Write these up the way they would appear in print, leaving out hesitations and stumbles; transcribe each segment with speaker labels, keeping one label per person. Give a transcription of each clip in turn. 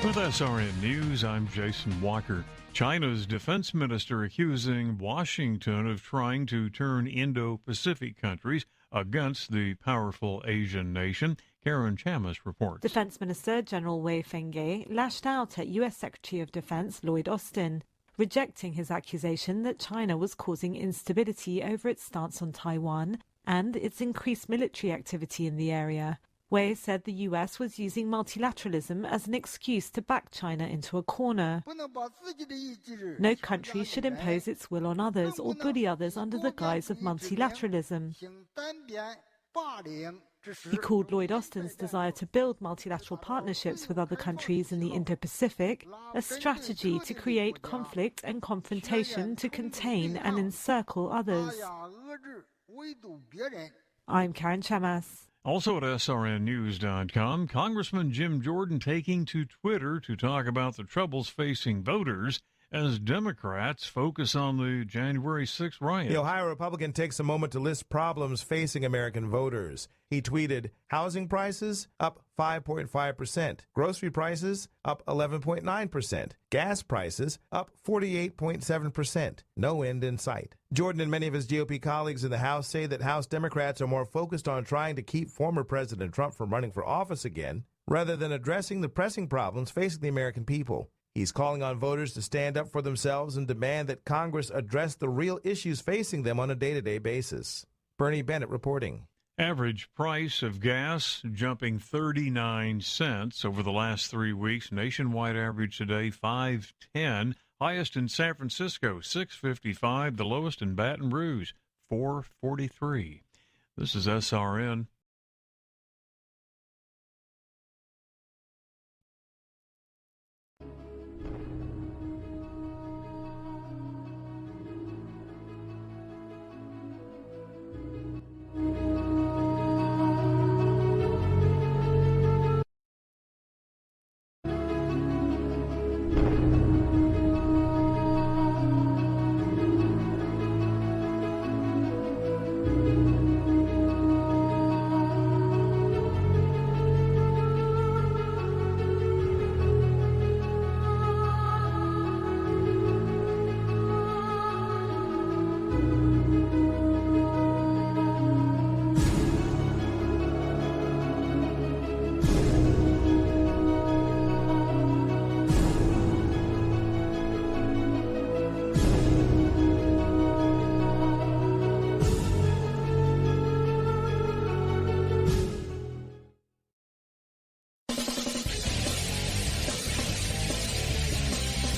Speaker 1: With SRN News, I'm Jason Walker. China's defense minister accusing Washington of trying to turn Indo-Pacific countries against the powerful Asian nation. Karen Chamas reports.
Speaker 2: Defense Minister General Wei Fenghe lashed out at U.S. Secretary of Defense Lloyd Austin, rejecting his accusation that China was causing instability over its stance on Taiwan and its increased military activity in the area. Wei said the U.S. was using multilateralism as an excuse to back China into a corner. No country should impose its will on others or bully others under the guise of multilateralism. He called Lloyd Austin's desire to build multilateral partnerships with other countries in the Indo-Pacific a strategy to create conflict and confrontation to contain and encircle others. I'm Karen Chamas.
Speaker 1: Also at SRNnews.com, Congressman Jim Jordan taking to Twitter to talk about the troubles facing voters as Democrats focus on the January 6th riot.
Speaker 3: The Ohio Republican takes a moment to list problems facing American voters. He tweeted, housing prices up 5.5%, grocery prices up 11.9%, gas prices up 48.7%. No end in sight. Jordan and many of his GOP colleagues in the House say that House Democrats are more focused on trying to keep former President Trump from running for office again, rather than addressing the pressing problems facing the American people. He's calling on voters to stand up for themselves and demand that Congress address the real issues facing them on a day-to-day basis. Bernie Bennett reporting.
Speaker 1: Average price of gas jumping 39 cents over the last 3 weeks. Nationwide average today, $5.10. Highest in San Francisco, $6.55. The lowest in Baton Rouge, $4.43. This is SRN.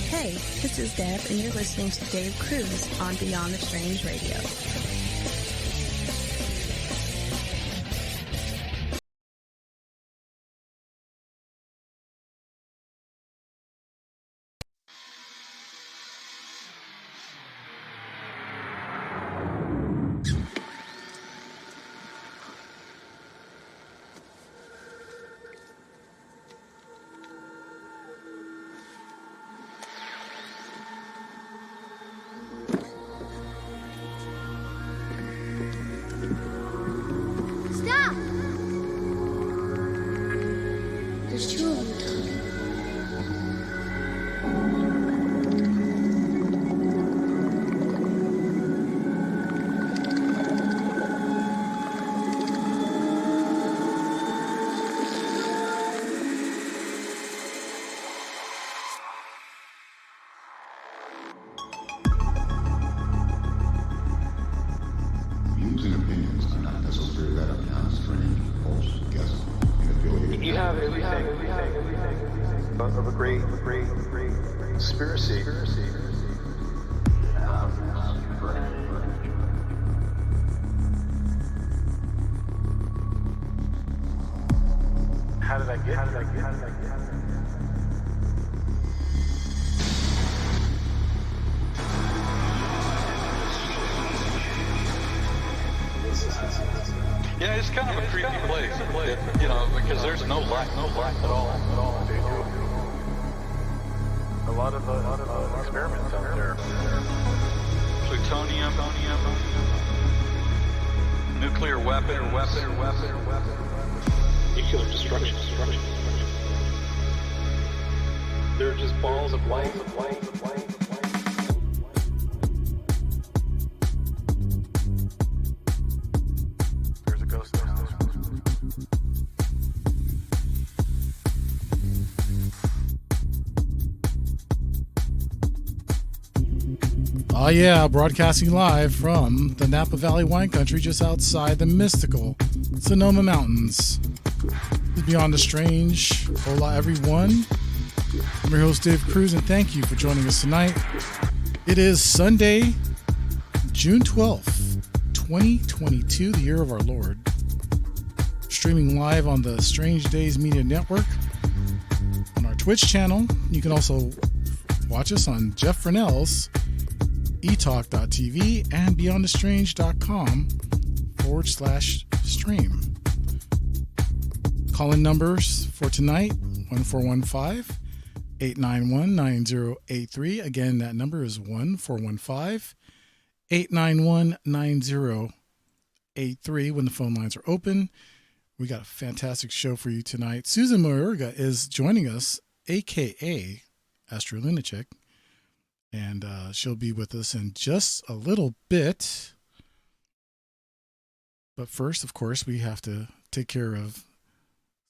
Speaker 4: Hey, this is Deb, and you're listening to Dave Cruz on Beyond the Strange Radio.
Speaker 5: There's two of them talking.
Speaker 6: Views and opinions are not necessarily that of John Strange, host, guest, and affiliated.
Speaker 7: You have everything of a great conspiracy. How did I get?
Speaker 8: Yeah, it's kind of a creepy place, you know, because there's no light at all.
Speaker 7: A lot of experiments out there.
Speaker 8: Plutonium, nuclear weapon, nuclear destruction. balls of light.
Speaker 7: There's a ghost.
Speaker 9: Oh yeah, broadcasting live from the Napa Valley wine country just outside the mystical Sonoma Mountains. This is Beyond the Strange. Hola everyone. I'm your host Dave Cruz and thank you for joining us tonight. It is Sunday, June 12th, 2022, the year of our Lord. Streaming live on the Strange Days Media Network on our Twitch channel. You can also watch us on Jeff Fresnel's etalk.tv and beyondthestrange.com/stream. Call-in numbers for tonight, 1415-891-9083. Again, that number is 1415-891-9083 when the phone lines are open. We got a fantastic show for you tonight. Susan Mayorga is joining us, a.k.a. AstroLunachick. And she'll be with us in just a little bit. But first, of course, we have to take care of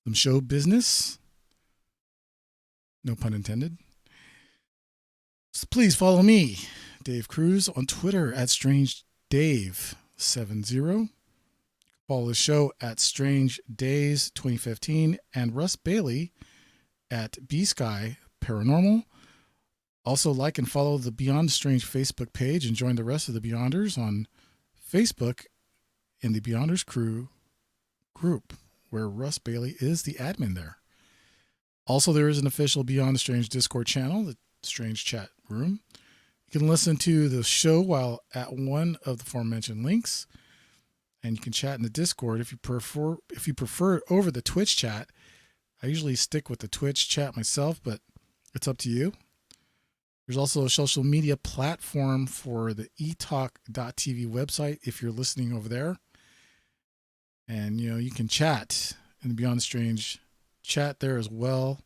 Speaker 9: some show business. No pun intended. So please follow me, Dave Cruz, on Twitter at StrangeDave70. Follow the show at Strange Days 2015 and Russ Bailey at B-Sky Paranormal. Also, like and follow the Beyond Strange Facebook page and join the rest of the Beyonders on Facebook in the Beyonders Crew group, where Russ Bailey is the admin there. Also, there is an official Beyond Strange Discord channel, the Strange Chat Room. You can listen to the show while at one of the aforementioned links, and you can chat in the Discord if you prefer. If you prefer it over the Twitch chat, I usually stick with the Twitch chat myself, but it's up to you. There's also a social media platform for the etalk.tv website if you're listening over there. And, you can chat in the Beyond Strange chat there as well.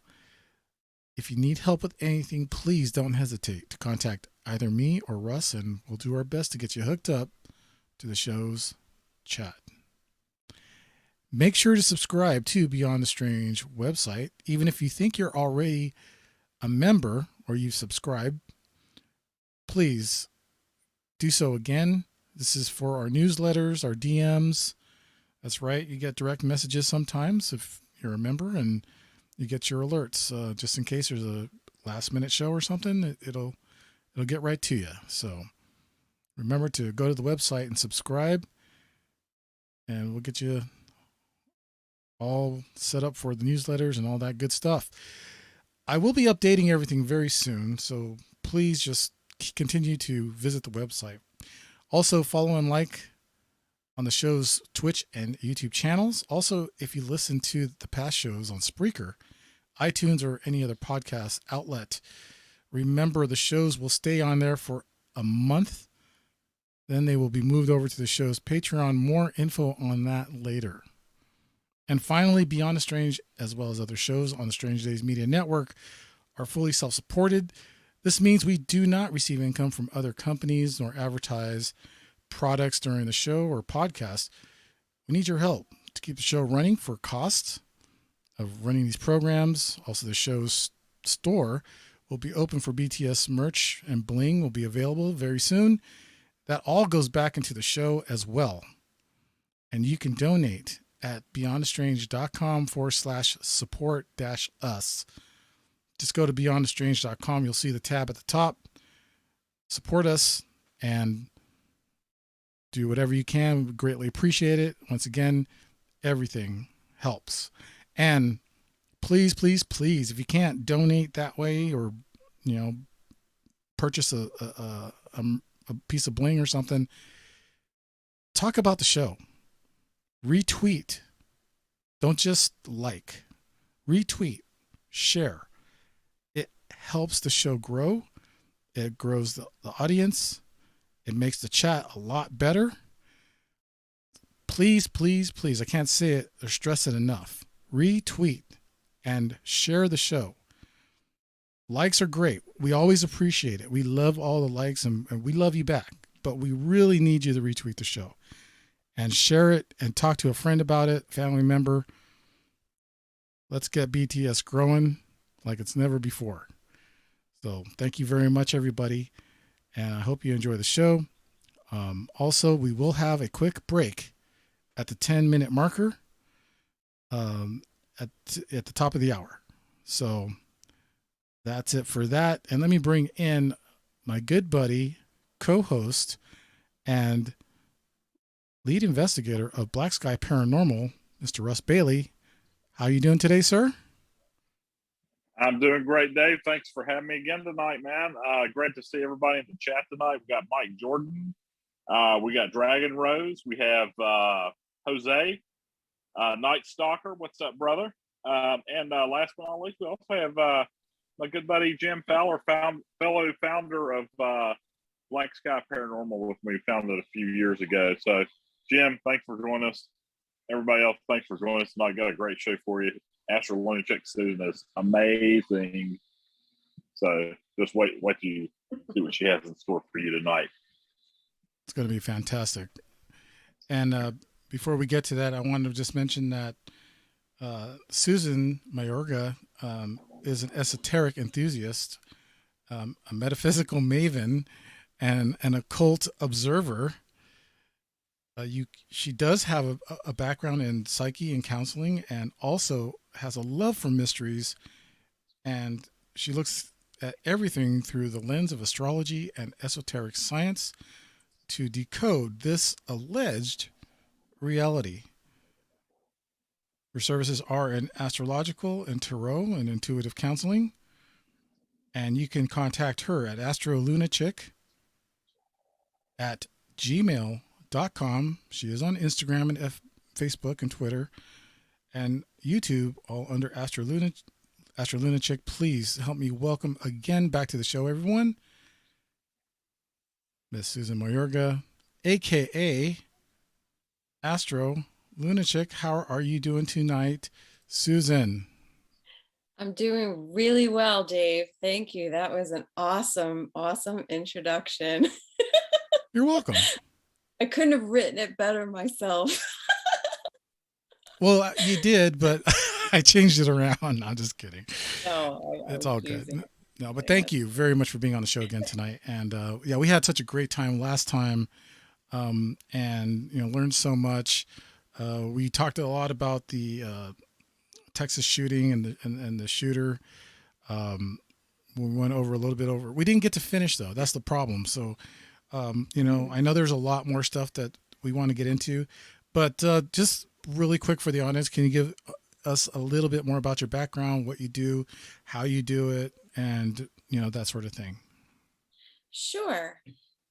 Speaker 9: If you need help with anything, please don't hesitate to contact either me or Russ, and we'll do our best to get you hooked up to the show's chat. Make sure to subscribe to Beyond the Strange website, even if you think you're already a member or you've subscribed. Please do so again. This is for our newsletters, our DMs. That's right. You get direct messages sometimes if you're a member, and you get your alerts just in case there's a last minute show or something. It'll get right to you. So remember to go to the website and subscribe, and we'll get you all set up for the newsletters and all that good stuff. I will be updating everything very soon, so please just continue to visit the website. Also, follow and like on the show's Twitch and YouTube channels. Also, if you listen to the past shows on Spreaker, iTunes, or any other podcast outlet, remember the shows will stay on there for a month. Then they will be moved over to the show's Patreon. More info on that later. And finally, Beyond the Strange, as well as other shows on the Strange Days Media Network, are fully self-supported. This means we do not receive income from other companies nor advertise products during the show or podcast. We need your help to keep the show running for costs of running these programs. Also, the show's store will be open for BTS merch, and bling will be available very soon. That all goes back into the show as well. And you can donate at beyondthestrange.com/support-us. Just go to beyondthestrange.com. You'll see the tab at the top. Support us and do whatever you can. We greatly appreciate it. Once again, everything helps. And please, please, please, if you can't donate that way, or purchase a piece of bling or something, talk about the show. Retweet. Don't just like. Retweet. Share. It helps the show grow. It grows the audience. It makes the chat a lot better. Please, please, please, I can't say it or stress it enough. Retweet and share the show. Likes are great. We always appreciate it. We love all the likes and we love you back. But we really need you to retweet the show and share it and talk to a friend about it, family member. Let's get BTS growing like it's never before. So thank you very much, everybody. And I hope you enjoy the show. Also, we will have a quick break at the 10-minute marker at the top of the hour. So that's it for that. And let me bring in my good buddy, co-host, and lead investigator of Black Sky Paranormal, Mr. Russ Bailey. How are you doing today, sir?
Speaker 10: I'm doing great, Dave. Thanks for having me again tonight, man. Great to see everybody in the chat tonight. We got Mike Jordan. We got Dragon Rose. We have Jose, Night Stalker. What's up, brother? And last but not least, we also have my good buddy Jim Fowler, fellow founder of Black Sky Paranormal with me, founded a few years ago. So, Jim, thanks for joining us. Everybody else, thanks for joining us tonight. Got a great show for you. AstroLunachick Susan is amazing. So just wait till you see what she has in store for you tonight.
Speaker 9: It's going to be fantastic. And before we get to that, I wanted to just mention that Susan Mayorga is an esoteric enthusiast, a metaphysical maven, and an occult observer. She does have a background in psyche and counseling, and also has a love for mysteries, and she looks at everything through the lens of astrology and esoteric science to decode this alleged reality. Her services are in astrological and tarot and intuitive counseling, and you can contact her at AstroLunachick at gmail.com. She is on Instagram and Facebook and Twitter and YouTube, all under AstroLunachick. Please help me welcome again back to the show, everyone, Miss Susan Mayorga, aka AstroLunachick. How are you doing tonight, Susan?
Speaker 11: I'm doing really well, Dave. Thank you. That was an awesome introduction.
Speaker 9: You're welcome.
Speaker 11: I couldn't have written it better myself.
Speaker 9: Well, you did, but I changed it around. No, I'm just kidding.
Speaker 11: No,
Speaker 9: it's all good. No, but thank you very much for being on the show again tonight. And yeah, we had such a great time last time, and learned so much. We talked a lot about the Texas shooting and the shooter. We went over a little bit over. We didn't get to finish though. That's the problem. So, I know there's a lot more stuff that we want to get into, but just really quick for the audience, can you give us a little bit more about your background, what you do, how you do it, and that sort of thing?
Speaker 11: Sure.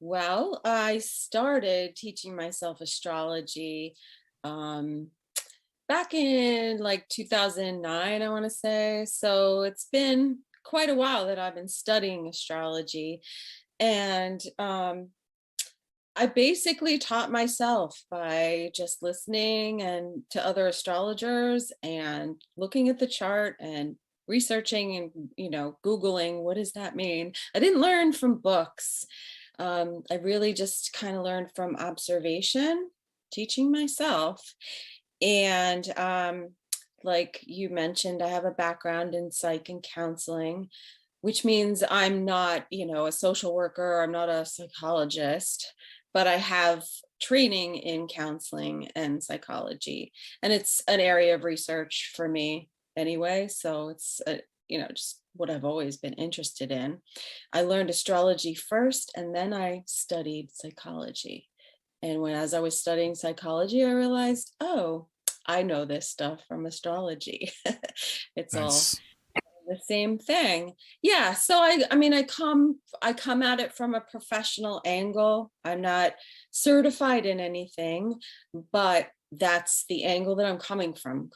Speaker 11: Well, I started teaching myself astrology back in like 2009, I want to say. So it's been quite a while that I've been studying astrology. And I basically taught myself by just listening and to other astrologers and looking at the chart and researching and, Googling, what does that mean? I didn't learn from books. I really just kind of learned from observation, teaching myself. And like you mentioned, I have a background in psych and counseling, which means I'm not, a social worker. I'm not a psychologist, but I have training in counseling and psychology. And it's an area of research for me anyway. So it's, just what I've always been interested in. I learned astrology first, and then I studied psychology. And as I was studying psychology, I realized, oh, I know this stuff from astrology. It's nice. All the same thing. Yeah. So I come at it from a professional angle. I'm not certified in anything, but that's the angle that I'm coming from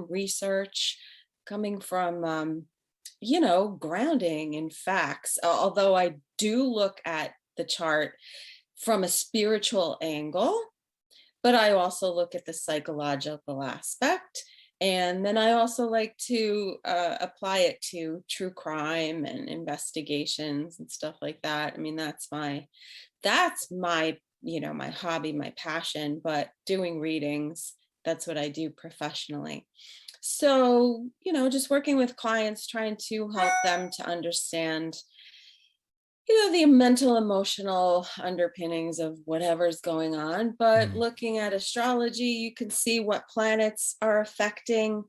Speaker 11: research, coming from, grounding in facts. Although I do look at the chart from a spiritual angle, but I also look at the psychological aspect And then I also like to apply it to true crime and investigations and stuff like that. I mean, that's my my hobby, my passion, but doing readings, that's what I do professionally. So, just working with clients, trying to help them to understand, the mental, emotional underpinnings of whatever's going on. But looking at astrology, you can see what planets are affecting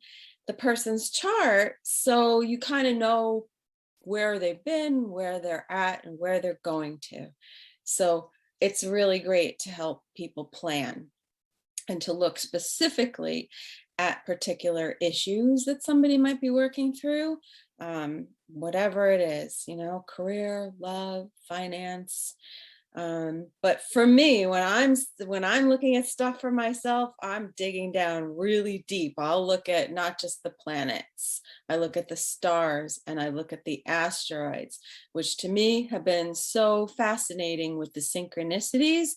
Speaker 11: the person's chart. So you kind of know where they've been, where they're at, and where they're going to. So it's really great to help people plan and to look specifically at particular issues that somebody might be working through, whatever it is, career, love, finance. But for me, when I'm looking at stuff for myself, I'm digging down really deep. I'll look at not just the planets, I look at the stars, and I look at the asteroids, which to me have been so fascinating with the synchronicities,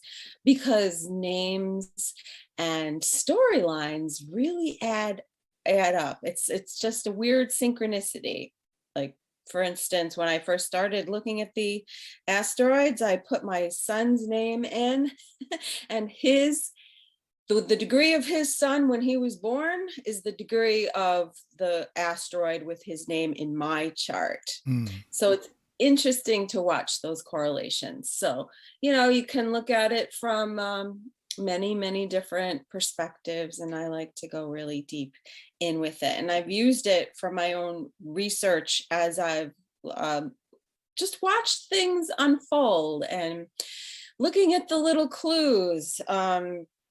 Speaker 11: because names and storylines really add up. It's just a weird synchronicity. Like, for instance, when I first started looking at the asteroids, I put my son's name in and the degree of his son when he was born is the degree of the asteroid with his name in my chart. So it's interesting to watch those correlations. So, you can look at it from many different perspectives, and I like to go really deep in with it. And I've used it for my own research as I've just watched things unfold and looking at the little clues,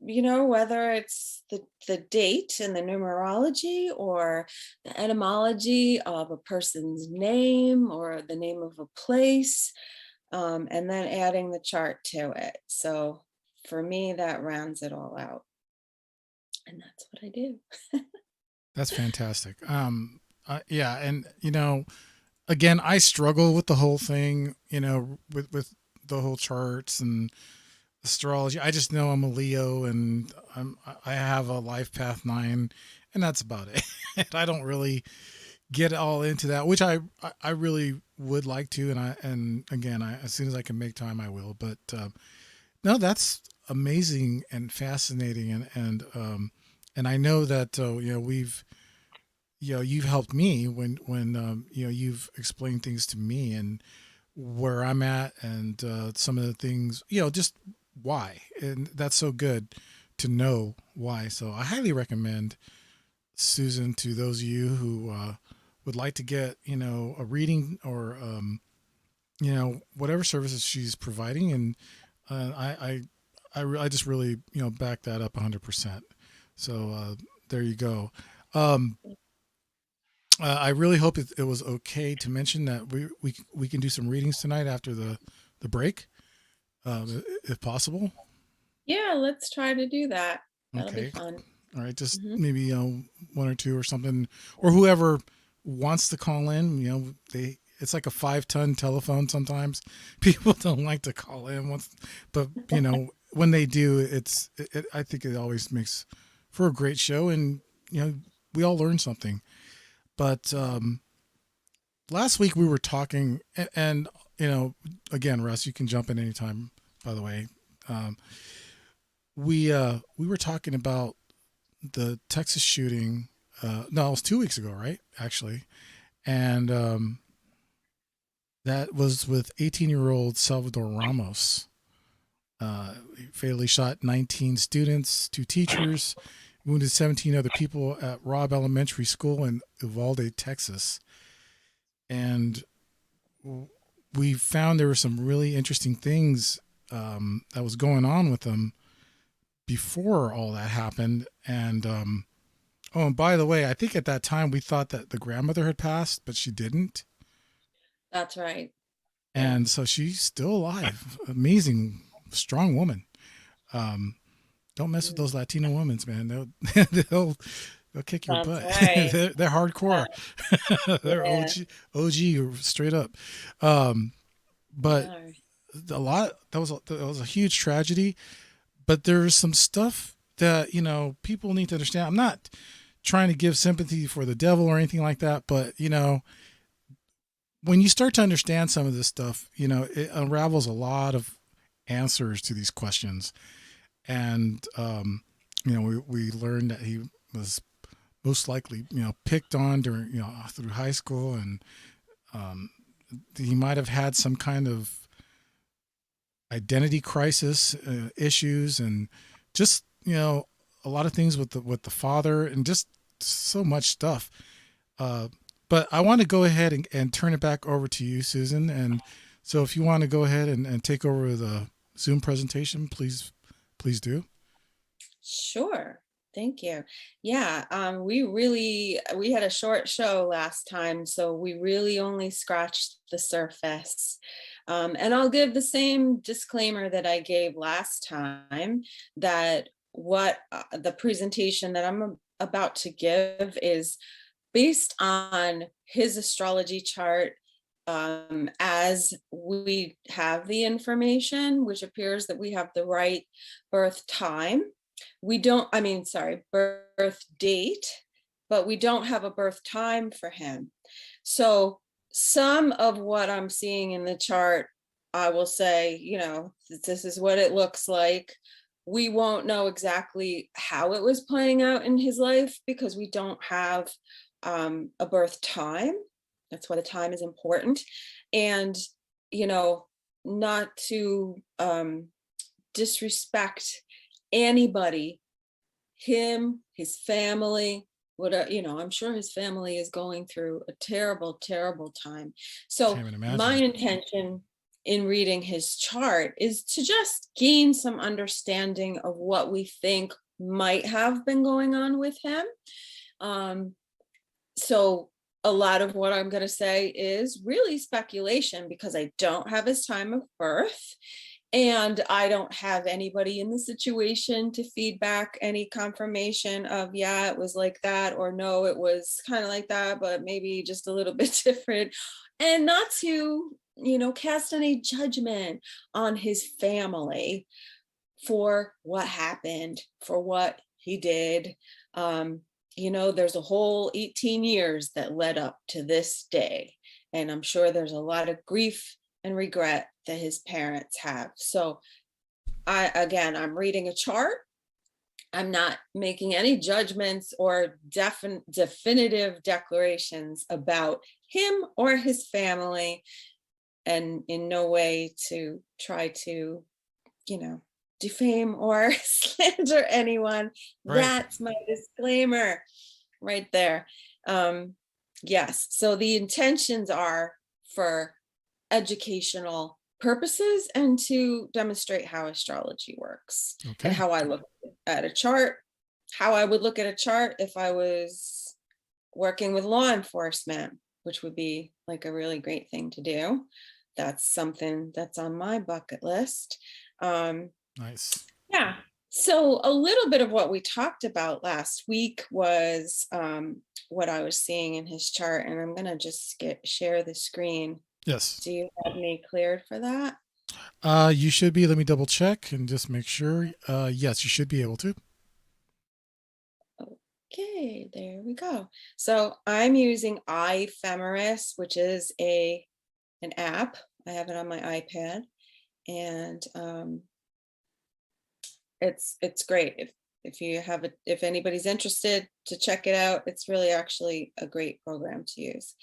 Speaker 11: whether it's the date and the numerology, or the etymology of a person's name or the name of a place, and then adding the chart to it. So for me, that rounds it all out. And that's what I do.
Speaker 9: That's fantastic. Yeah. And, again, I struggle with the whole thing, with the whole charts and astrology. I just know I'm a Leo, and I have a life path 9, and that's about it. And I don't really get all into that, which I really would like to. And again, as soon as I can make time, I will. But no, that's amazing and fascinating. And I know that, you've helped me when you've explained things to me and where I'm at, and some of the things, just why. And that's so good to know why. So I highly recommend Susan to those of you who would like to get, a reading or, whatever services she's providing. And I just really, back that up 100%. So there you go. I really hope it was okay to mention that we can do some readings tonight after the break, if possible.
Speaker 11: Yeah, let's try to do that. That'll be fun.
Speaker 9: All right, just maybe one or two or something, or whoever wants to call in. It's like a 5-ton telephone. Sometimes people don't like to call in once, but when they do, I think it always makes for a great show, and we all learn something. But last week we were talking, and again, Russ, you can jump in anytime. By the way, we were talking about the Texas shooting. No, it was 2 weeks ago, right? Actually, and that was with 18-year-old Salvador Ramos. He fatally shot 19 students, 2 teachers, wounded 17 other people at Robb Elementary School in Uvalde, Texas. And we found there were some really interesting things that was going on with them before all that happened. And and by the way, I think at that time we thought that the grandmother had passed, but she didn't.
Speaker 11: That's right.
Speaker 9: And so she's still alive. Amazing, strong woman. Don't mess with those Latino women, man. They'll kick your butt. Right. they're hardcore. They're OG straight up. But that was a huge tragedy. But there's some stuff that people need to understand. I'm not trying to give sympathy for the devil or anything like that, but when you start to understand some of this stuff, it unravels a lot of answers to these questions. And we learned that he was most likely picked on during through high school, and he might have had some kind of identity crisis issues, and just a lot of things with the father, and just so much stuff. But I want to go ahead and turn it back over to you, Susan. And so if you want to go ahead and take over the Zoom presentation, please do.
Speaker 11: Sure. Thank you. Yeah, we had a short show last time, so we really only scratched the surface. And I'll give the same disclaimer that I gave last time, that what the presentation that I'm about to give is based on his astrology chart, as we have the information, which appears that we have the right birth time. Birth date, but we don't have a birth time for him. So some of what I'm seeing in the chart, I will say, this is what it looks like. We won't know exactly how it was playing out in his life because we don't have a birth time. That's why the time is important. And, not to disrespect anybody, him, his family, I'm sure his family is going through a terrible, terrible time. So my intention in reading his chart is to just gain some understanding of what we think might have been going on with him. So a lot of what I'm going to say is really speculation because I don't have his time of birth. And I don't have anybody in the situation to feed back any confirmation of, yeah, it was like that, or no, it was kind of like that, but maybe just a little bit different. And not to, cast any judgment on his family for what happened, for what he did. There's a whole 18 years that led up to this day. And I'm sure there's a lot of grief and regret that his parents have. So I'm reading a chart. I'm not making any judgments or definitive declarations about him or his family, and in no way to try to, defame or slander anyone. Right. That's my disclaimer right there. Yes. So the intentions are for educational purposes and to demonstrate how astrology works. Okay. And how I look at a chart, how I would look at a chart if I was working with law enforcement, which would be like a really great thing to do. That's something that's on my bucket list.
Speaker 9: Nice.
Speaker 11: Yeah. So a little bit of what we talked about last week was what I was seeing in his chart, and I'm going to just share the screen.
Speaker 9: Yes.
Speaker 11: Do you have me cleared for that?
Speaker 9: You should be. Let me double check and just make sure. Yes, you should be able to.
Speaker 11: Okay, there we go. So I'm using iFemeris, which is an app. I have it on my iPad, and it's great. If anybody's interested to check it out, it's really actually a great program to use.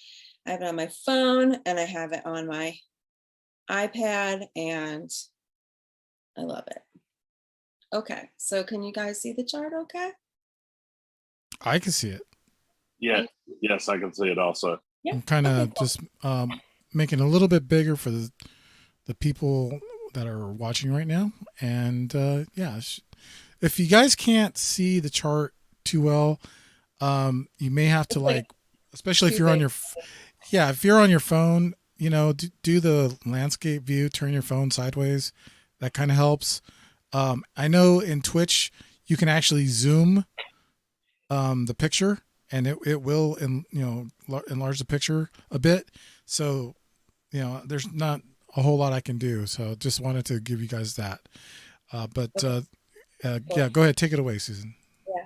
Speaker 11: I have it on my phone and I have it on my iPad, and I love it. Okay, so can you guys see the chart okay?
Speaker 9: I can see it.
Speaker 10: Yeah, yes, I can see it also.
Speaker 9: I'm kind of just making it a little bit bigger for the people that are watching right now. And if you guys can't see the chart too well, you may have to especially if you're on your phone, do the landscape view, turn your phone sideways. That kind of helps. I know in Twitch you can actually zoom the picture, and it will enlarge the picture a bit. So there's not a whole lot I can do. So just wanted to give you guys that. Go ahead, take it away, Susan.
Speaker 11: Yeah.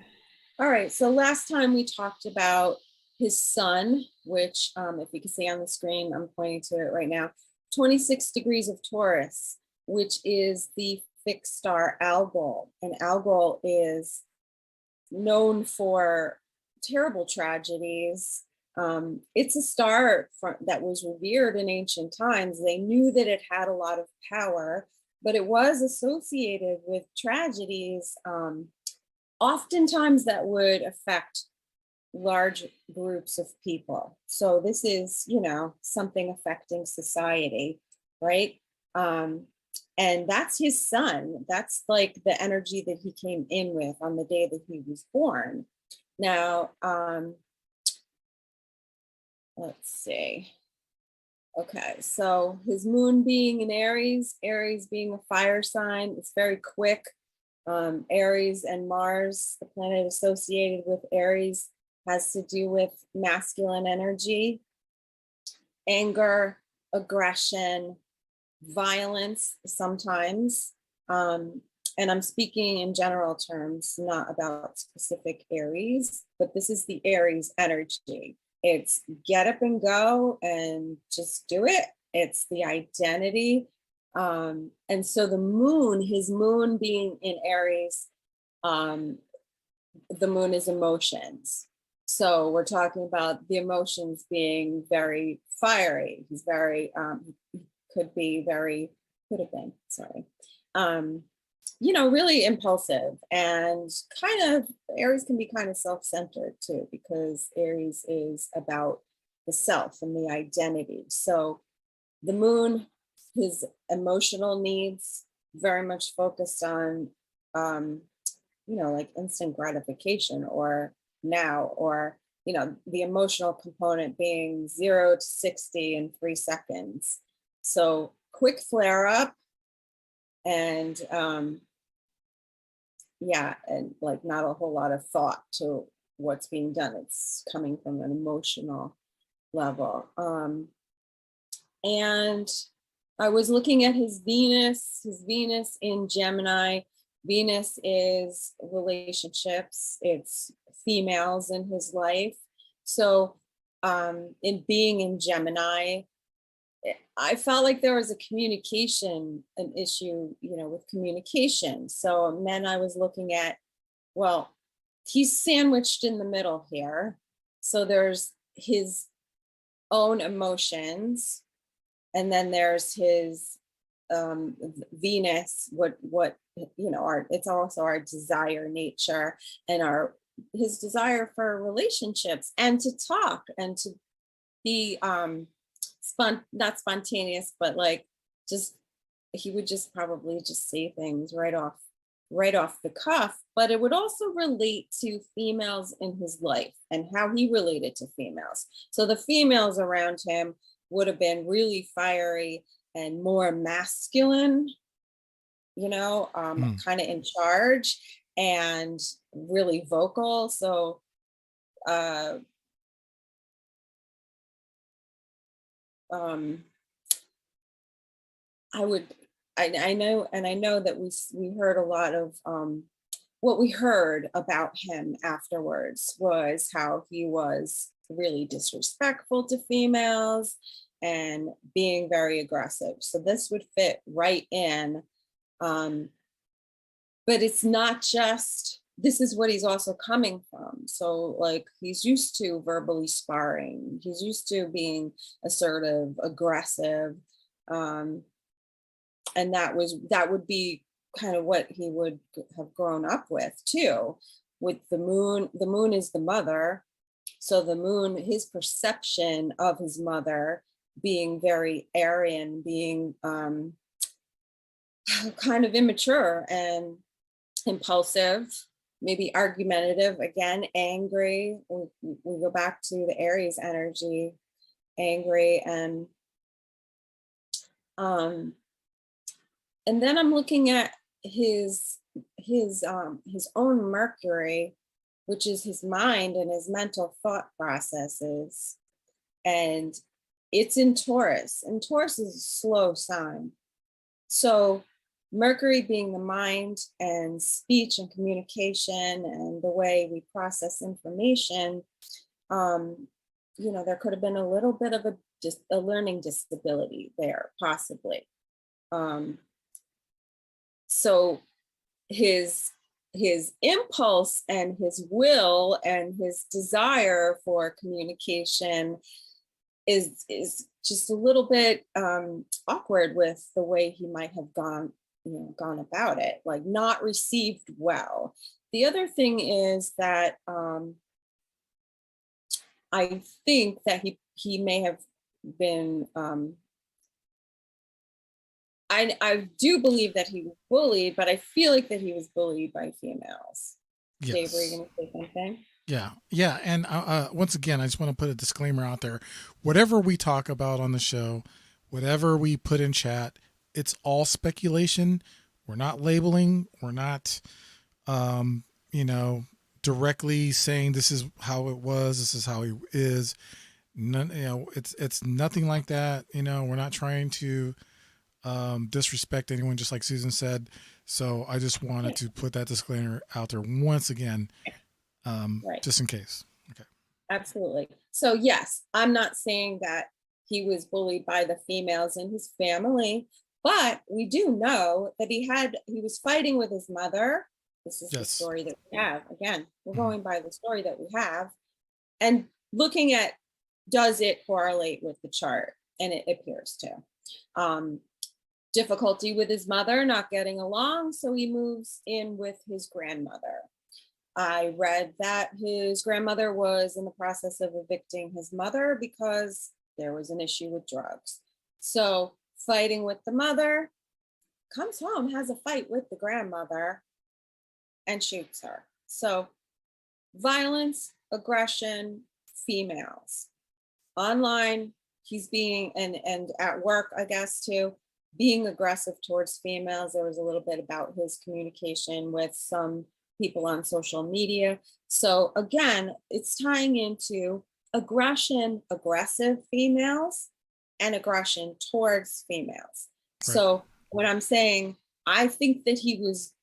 Speaker 11: All right, so last time we talked about his sun, which if you can see on the screen, I'm pointing to it right now, 26 degrees of Taurus, which is the fixed star Algol. And Algol is known for terrible tragedies. It's a star that was revered in ancient times. They knew that it had a lot of power, but it was associated with tragedies, oftentimes that would affect large groups of people. So this is, something affecting society, right? And that's his sun. That's like the energy that he came in with on the day that he was born. Now, let's see. Okay, so his moon being in Aries, Aries being a fire sign, it's very quick. Aries and Mars, the planet associated with Aries, has to do with masculine energy, anger, aggression, violence sometimes. And I'm speaking in general terms, not about specific Aries, but this is the Aries energy. It's get up and go and just do it. It's the identity. And so the moon, his moon being in Aries, the moon is emotions. So we're talking about the emotions being very fiery. He's very, could have been, really impulsive, and kind of, Aries can be kind of self-centered too, because Aries is about the self and the identity. So the moon, his emotional needs, very much focused on, like instant gratification, or now, or, the emotional component being 0 to 60 in 3 seconds. So quick flare up, and and like not a whole lot of thought to what's being done. It's coming from an emotional level. And I was looking at his Venus in Gemini. Venus is relationships, it's females in his life. So in being in Gemini, I felt like there was an issue, with communication. So men I was looking at, well, he's sandwiched in the middle here. So there's his own emotions, and then there's his Venus, it's also our desire nature, and his desire for relationships, and to talk, and to be not spontaneous, but like he would just probably just say things right off the cuff. But it would also relate to females in his life and how he related to females. So the females around him would have been really fiery and more masculine, kind of in charge and really vocal. So I know that we heard a lot of what we heard about him afterwards was how he was really disrespectful to females and being very aggressive. So this would fit right in. But it's not just, this is what he's also coming from. So like, he's used to verbally sparring. He's used to being assertive, aggressive. And that would be kind of what he would have grown up with too. With the moon is the mother. So the moon, his perception of his mother being very Aryan, being kind of immature and impulsive, maybe argumentative, again, angry. We go back to the Aries energy, angry, and then I'm looking at his own Mercury, which is his mind and his mental thought processes, and it's in Taurus, and Taurus is a slow sign. So Mercury being the mind and speech and communication and the way we process information, there could have been a little bit of a learning disability there, possibly. So his impulse and his will and his desire for communication is just a little bit awkward with the way he might have gone about it, like not received well. The other thing is that I think that he may have been I do believe that he was bullied, but I feel like that he was bullied by females.
Speaker 9: Yes.
Speaker 11: Dave, were you going to say something?
Speaker 9: Yeah. And once again, I just want to put a disclaimer out there. Whatever we talk about on the show, whatever we put in chat, it's all speculation. We're not labeling. We're not, directly saying this is how it was. This is how he is. None, it's nothing like that. We're not trying to disrespect anyone, just like Susan said. So I just wanted to put that disclaimer out there once again,
Speaker 11: Right.
Speaker 9: just in case. Okay.
Speaker 11: Absolutely. So yes, I'm not saying that he was bullied by the females in his family, but we do know that he was fighting with his mother. This is the story that we have. Again, we're going by the story that we have and looking at, does it correlate with the chart? And it appears to. Difficulty with his mother, not getting along, so he moves in with his grandmother. I read that his grandmother was in the process of evicting his mother because there was an issue with drugs. So fighting with the mother, comes home, has a fight with the grandmother, and shoots her. So violence, aggression, females. Online, he's being, and at work, I guess, too, being aggressive towards females. There was a little bit about his communication with some people on social media. So again, it's tying into aggression, aggressive females, and aggression towards females. Right. So when I'm saying, I think that he was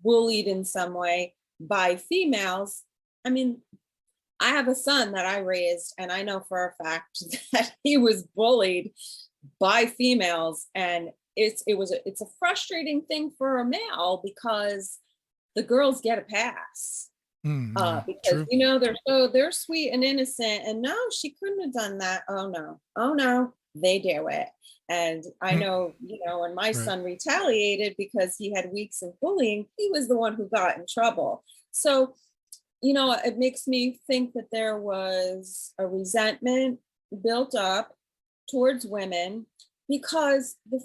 Speaker 11: bullied in some way by females, I mean, I have a son that I raised, and I know for a fact that he was bullied by females, and it's a frustrating thing for a male because the girls get a pass because true. they're sweet and innocent, and no, she couldn't have done that. Oh no, they do it. And I know, when my son retaliated because he had weeks of bullying, he was the one who got in trouble. So, it makes me think that there was a resentment built up towards women because the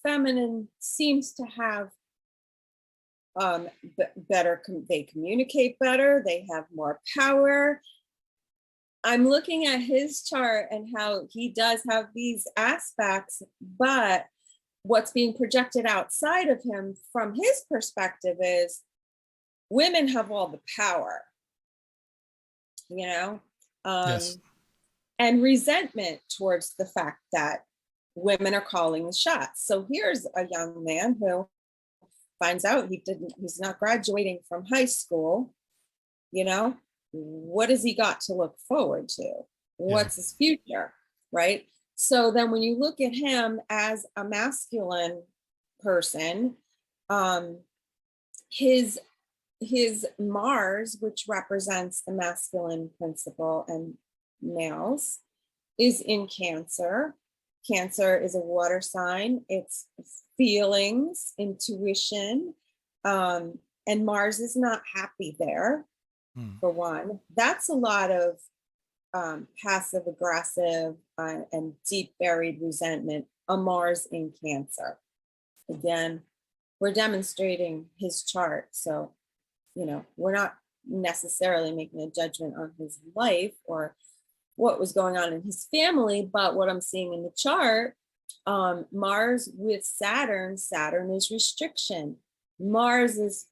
Speaker 11: feminine seems to have better, they communicate better, they have more power. I'm looking at his chart and how he does have these aspects, but what's being projected outside of him from his perspective is women have all the power,
Speaker 9: yes.
Speaker 11: And resentment towards the fact that women are calling the shots. So here's a young man who finds out he's not graduating from high school. What has he got to look forward to? What's his future, right? So then when you look at him as a masculine person, his Mars, which represents the masculine principle and males, is in Cancer. Cancer is a water sign. It's feelings, intuition, and Mars is not happy there. For one, that's a lot of passive aggressive and deep buried resentment, a Mars in Cancer. Again, we're demonstrating his chart. So, we're not necessarily making a judgment on his life or what was going on in his family, but what I'm seeing in the chart, Mars with Saturn is restriction. Mars is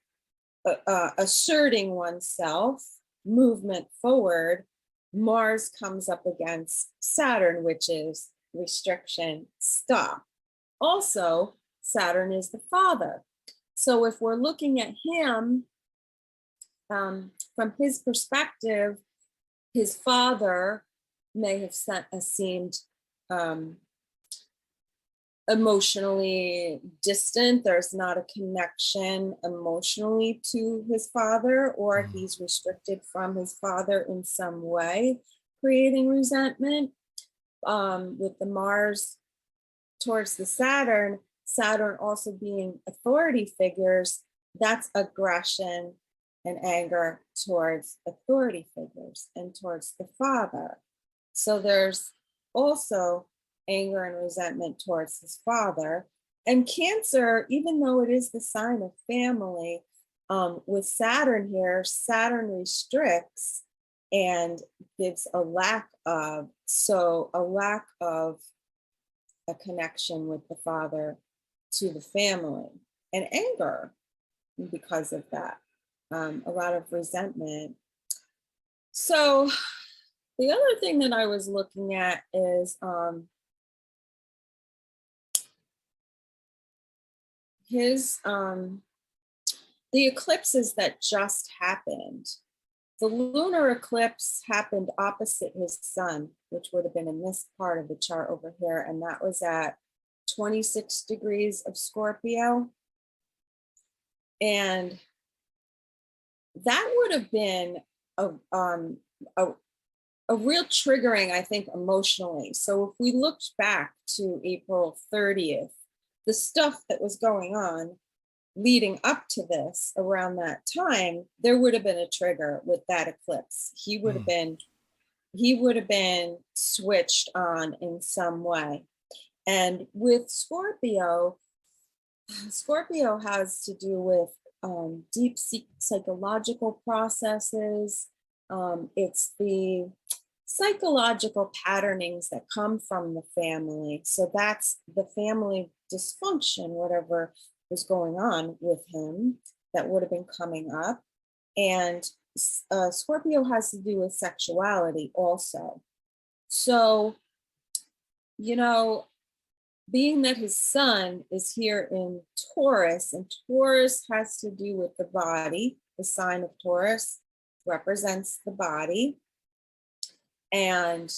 Speaker 11: asserting oneself, movement forward. Mars comes up against Saturn, which is restriction, stop. Also, Saturn is the father. So if we're looking at him from his perspective, his father may have seemed emotionally distant. There's not a connection emotionally to his father, or he's restricted from his father in some way, creating resentment. With the Mars towards the Saturn also being authority figures, that's aggression and anger towards authority figures and towards the father. So there's also anger and resentment towards his father. And Cancer, even though it is the sign of family, with Saturn here, Saturn restricts and gives a lack of a connection with the father to the family, and anger because of that, a lot of resentment. So the other thing that I was looking at is the eclipses that just happened. The lunar eclipse happened opposite his sun, which would have been in this part of the chart over here, and that was at 26 degrees of Scorpio. And that would have been a real triggering, I think, emotionally. So if we looked back to April 30th, the stuff that was going on leading up to this around that time, there would have been a trigger with that eclipse. He would have been switched on in some way. And with Scorpio has to do with deep psychological processes. It's the psychological patternings that come from the family. So that's the family dysfunction, whatever was going on with him, that would have been coming up. And Scorpio has to do with sexuality also. So, being that his sun is here in Taurus, and Taurus has to do with the body, the sign of Taurus represents the body. And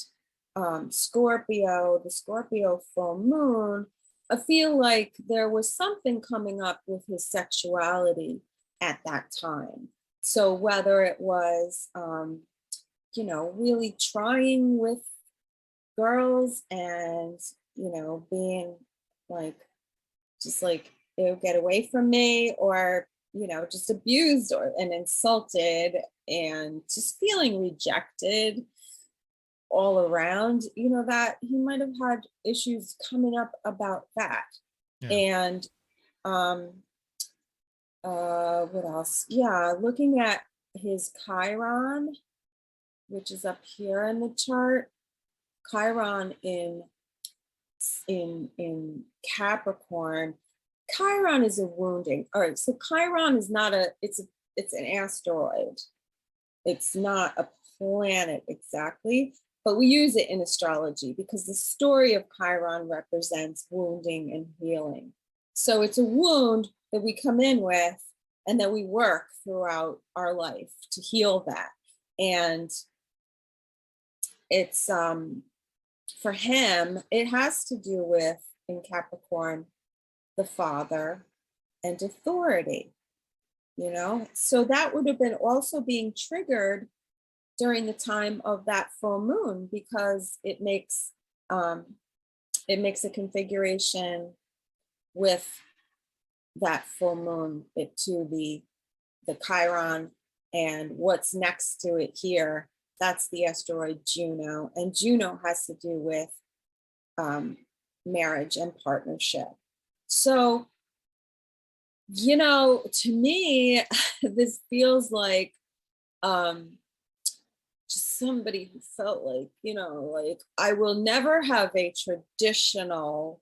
Speaker 11: the Scorpio full moon, I feel like there was something coming up with his sexuality at that time. So whether it was, really trying with girls and, being like, just like, get away from me, or, just abused and insulted and just feeling rejected all around, that he might have had issues coming up about that. Yeah. And what else? Yeah, looking at his Chiron, which is up here in the chart. Chiron in Capricorn. Chiron is a wounding. All right, so Chiron is not it's an asteroid. It's not a planet exactly, but we use it in astrology because the story of Chiron represents wounding and healing. So it's a wound that we come in with and that we work throughout our life to heal that. And it's, for him, it has to do with, in Capricorn, the father and authority, So that would have been also being triggered during the time of that full moon, because it makes a configuration with that full moon to the Chiron, and what's next to it here, that's the asteroid Juno, and Juno has to do with marriage and partnership. So, to me, this feels like just somebody who felt like, like, I will never have a traditional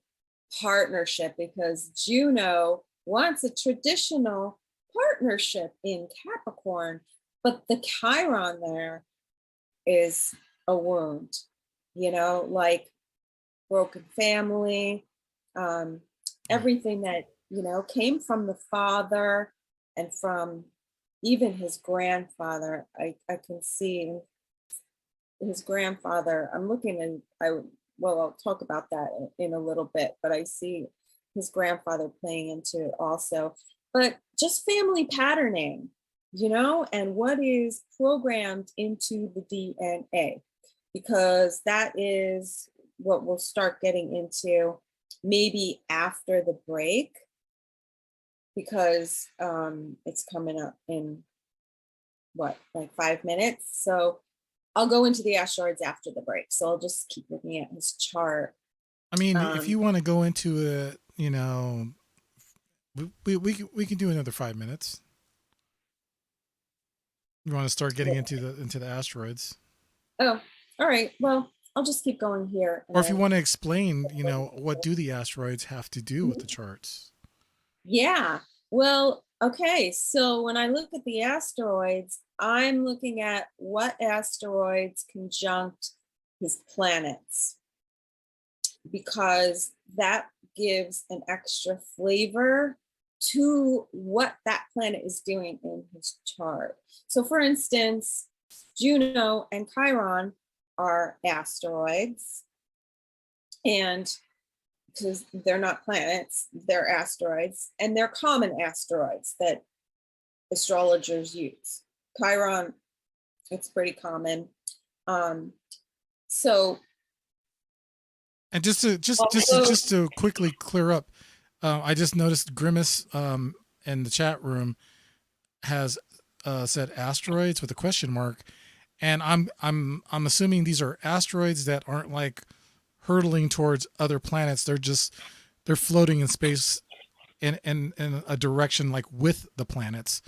Speaker 11: partnership, because Juno wants a traditional partnership in Capricorn, but the Chiron there is a wound, like broken family, everything that, came from the father and from even his grandfather. I can see his grandfather. I'm looking and I'll talk about that in a little bit, but I see his grandfather playing into it also. But just family patterning, and what is programmed into the DNA, because that is what we'll start getting into maybe after the break, because it's coming up in like 5 minutes. So I'll go into the asteroids after the break. So I'll just keep looking at his chart.
Speaker 9: I mean, if you want to go into it, we can do another 5 minutes. You want to start getting into the asteroids?
Speaker 11: Oh, all right. Well, I'll just keep going here.
Speaker 9: Or if you want to explain, what do the asteroids have to do with the charts?
Speaker 11: Yeah. Well, okay. So when I look at the asteroids, I'm looking at what asteroids conjunct his planets, because that gives an extra flavor to what that planet is doing in his chart. So for instance, Juno and Chiron are asteroids, and because they're not planets, they're asteroids, and they're common asteroids that astrologers use. Chiron, it's pretty common. So,
Speaker 9: and just to quickly clear up, I just noticed Grimace in the chat room has said asteroids with a question mark, and I'm assuming these are asteroids that aren't like hurtling towards other planets. They're floating in space in a direction like with the planets.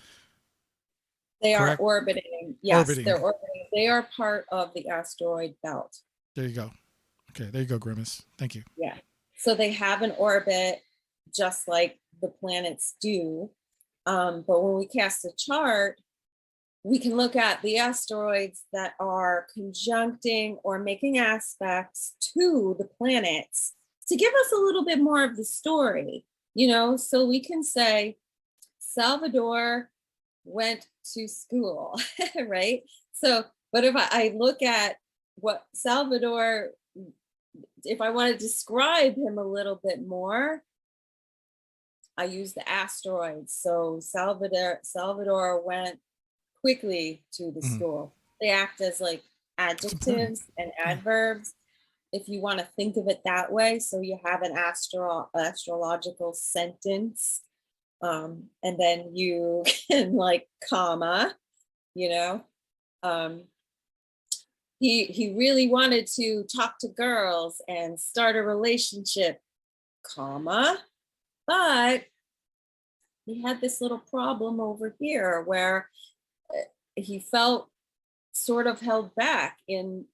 Speaker 11: They
Speaker 9: Correct?
Speaker 11: Are orbiting. Yes,
Speaker 9: orbiting.
Speaker 11: They're orbiting. They are part of the asteroid belt.
Speaker 9: There you go. Okay, there you go, Grimace. Thank you.
Speaker 11: Yeah. So they have an orbit just like the planets do. But when we cast a chart, we can look at the asteroids that are conjuncting or making aspects to the planets to give us a little bit more of the story, so we can say Salvador went to school, right? So, but if I look at what Salvador, if I want to describe him a little bit more, I use the asteroids. So Salvador went quickly to the school. They act as like adjectives and adverbs, if you want to think of it that way. So you have an astrological sentence, and then you can like comma, he really wanted to talk to girls and start a relationship, comma, but he had this little problem over here where he felt sort of held back in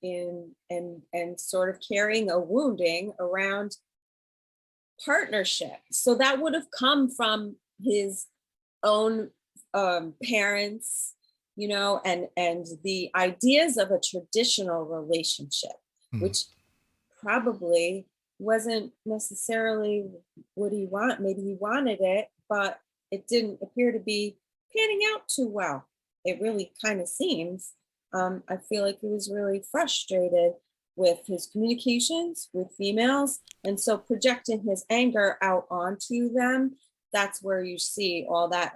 Speaker 11: sort of carrying a wounding around partnership. So that would have come from his own parents, and the ideas of a traditional relationship, which probably wasn't necessarily what he wanted. Maybe he wanted it, but it didn't appear to be panning out too well. It really kind of seems. I feel like he was really frustrated with his communications with females. And so projecting his anger out onto them, that's where you see all that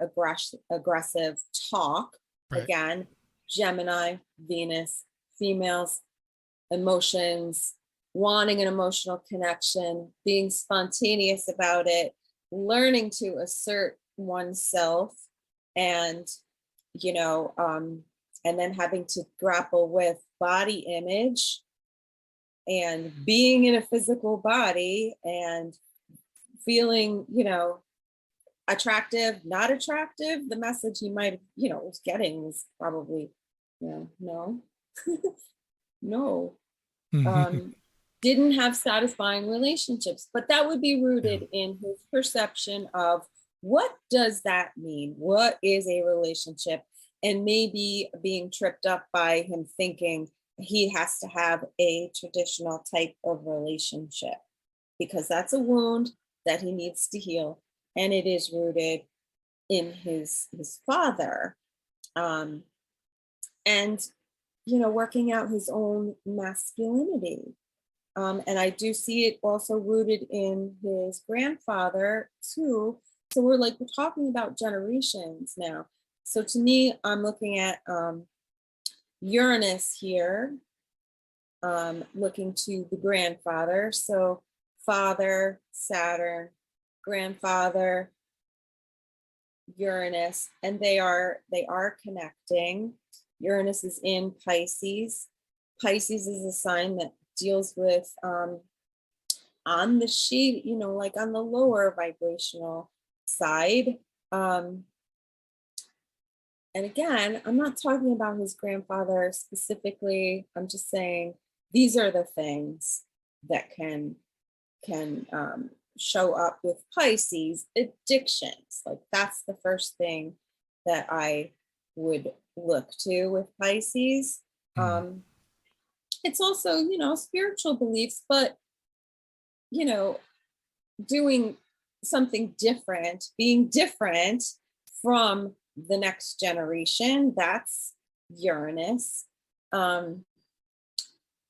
Speaker 11: aggressive talk. Right. Again, Gemini, Venus, females, emotions, wanting an emotional connection, being spontaneous about it, learning to assert oneself, and and then having to grapple with body image and being in a physical body and feeling, attractive, not attractive. The message he might have, was getting was probably, no, no. Didn't have satisfying relationships, but that would be rooted in his perception of what does that mean? What is a relationship? And maybe being tripped up by him thinking he has to have a traditional type of relationship, because that's a wound that he needs to heal, and it is rooted in his father, and working out his own masculinity. And I do see it also rooted in his grandfather too. So we're talking about generations now. So to me, I'm looking at Uranus here, looking to the grandfather. So father, Saturn, grandfather, Uranus, and they are connecting. Uranus is in Pisces. Pisces is a sign that deals with on the sheet, on the lower vibrational side. And again, I'm not talking about his grandfather specifically. I'm just saying these are the things that can show up with Pisces. Addictions, that's the first thing that I would look to with Pisces. It's also, spiritual beliefs, but, doing something different, being different from the next generation, that's Uranus.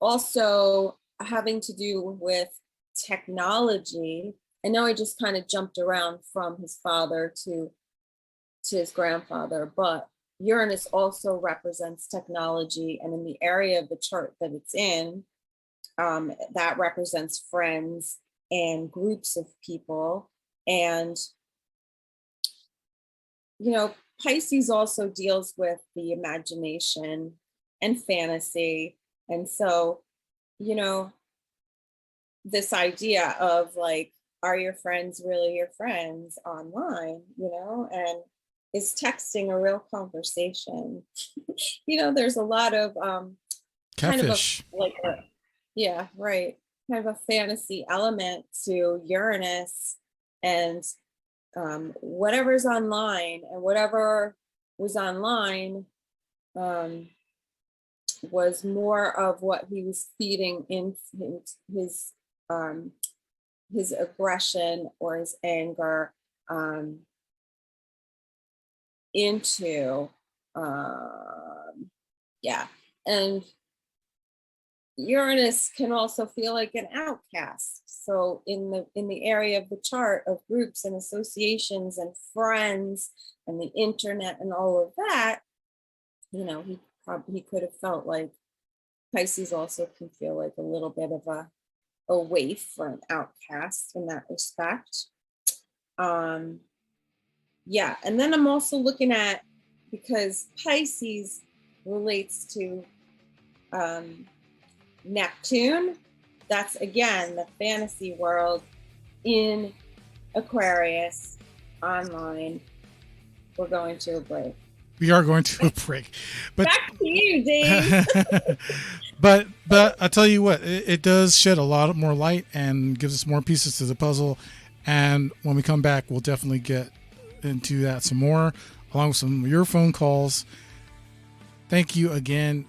Speaker 11: Also having to do with technology. I know I just kind of jumped around from his father to his grandfather, but Uranus also represents technology, and in the area of the chart that it's in, that represents friends and groups of people. And, Pisces also deals with the imagination and fantasy. And so, this idea of are your friends really your friends online, and is texting a real conversation? There's a lot of
Speaker 9: catfish.
Speaker 11: Yeah, right. Kind of a fantasy element to Uranus, and whatever's online, and whatever was online was more of what he was feeding in his aggression or his anger into. And Uranus can also feel like an outcast. So in the area of the chart of groups and associations and friends and the internet and all of that, he could have felt like Pisces also can feel like a little bit of a waif or an outcast in that respect. And then I'm also looking at, because Pisces relates to Neptune, that's again the fantasy world in Aquarius online. We're going to a break.
Speaker 9: We are going to a break. But
Speaker 11: back to you, Dave.
Speaker 9: but I tell you what, it does shed a lot more light and gives us more pieces to the puzzle. And when we come back, we'll definitely get into that some more, along with some of your phone calls. Thank you again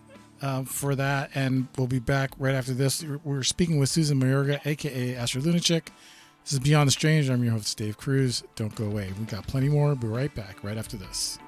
Speaker 9: for that, and we'll be back right after this. We're speaking with Susan Mayorga, aka AstroLunachick. This is Beyond the Strange. I'm your host, Dave Cruz. Don't go away. We got plenty more. Be right back right after this.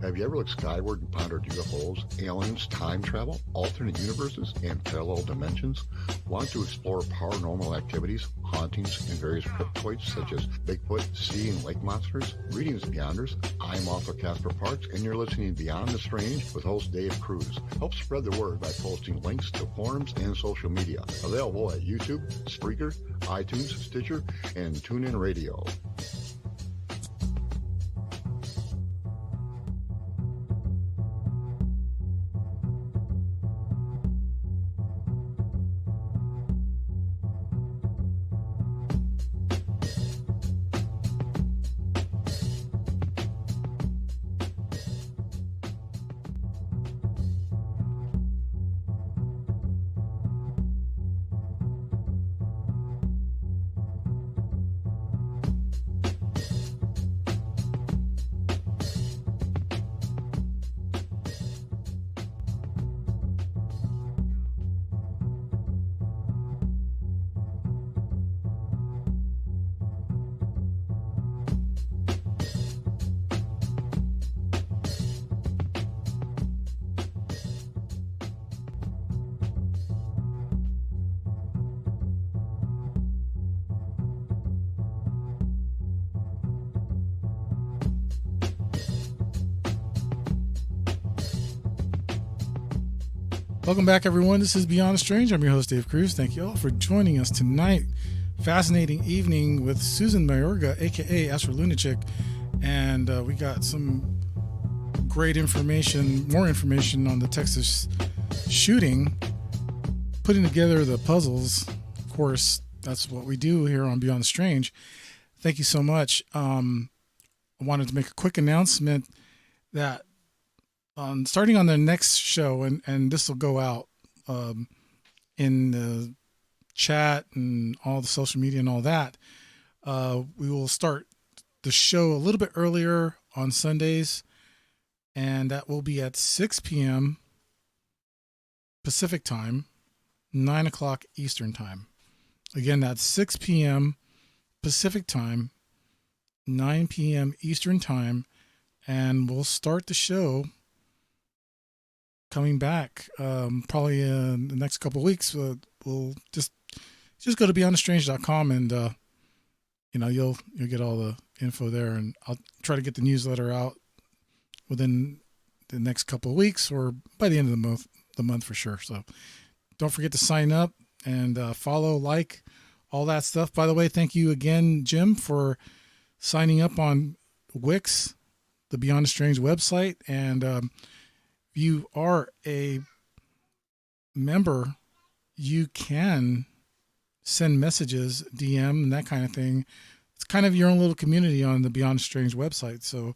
Speaker 6: Have you ever looked skyward and pondered UFOs, aliens, time travel, alternate universes, and parallel dimensions? Want to explore paranormal activities, hauntings, and various cryptoids such as Bigfoot, sea and lake monsters? Greetings, Beyonders. I'm author Casper Parks, and you're listening to Beyond the Strange with host Dave Cruz. Help spread the word by posting links to forums and social media. Available at YouTube, Spreaker, iTunes, Stitcher, and TuneIn Radio.
Speaker 9: Welcome back, everyone. This is Beyond the Strange. I'm your host, Dave Cruz. Thank you all for joining us tonight. Fascinating evening with Susan Mayorga, aka AstroLunachick, and we got some great information, more information on the Texas shooting, putting together the puzzles. Of course, that's what we do here on Beyond the Strange. Thank you so much. I wanted to make a quick announcement that starting on the next show, and this will go out in the chat and all the social media and all that, we will start the show a little bit earlier on Sundays, and that will be at 6 p.m. Pacific time, 9 o'clock Eastern time. Again, that's 6 p.m. Pacific time, 9 p.m. Eastern time, and we'll start the show coming back probably in the next couple of weeks. We'll just go to beyondthestrange.com, and you'll get all the info there, and I'll try to get the newsletter out within the next couple of weeks or by the end of the month for sure. So don't forget to sign up and follow, like, all that stuff. By the way, thank you again, Jim, for signing up on Wix, the Beyond the Strange website. And if you are a member, you can send messages, DM, and that kind of thing. It's kind of your own little community on the Beyond Strange website. So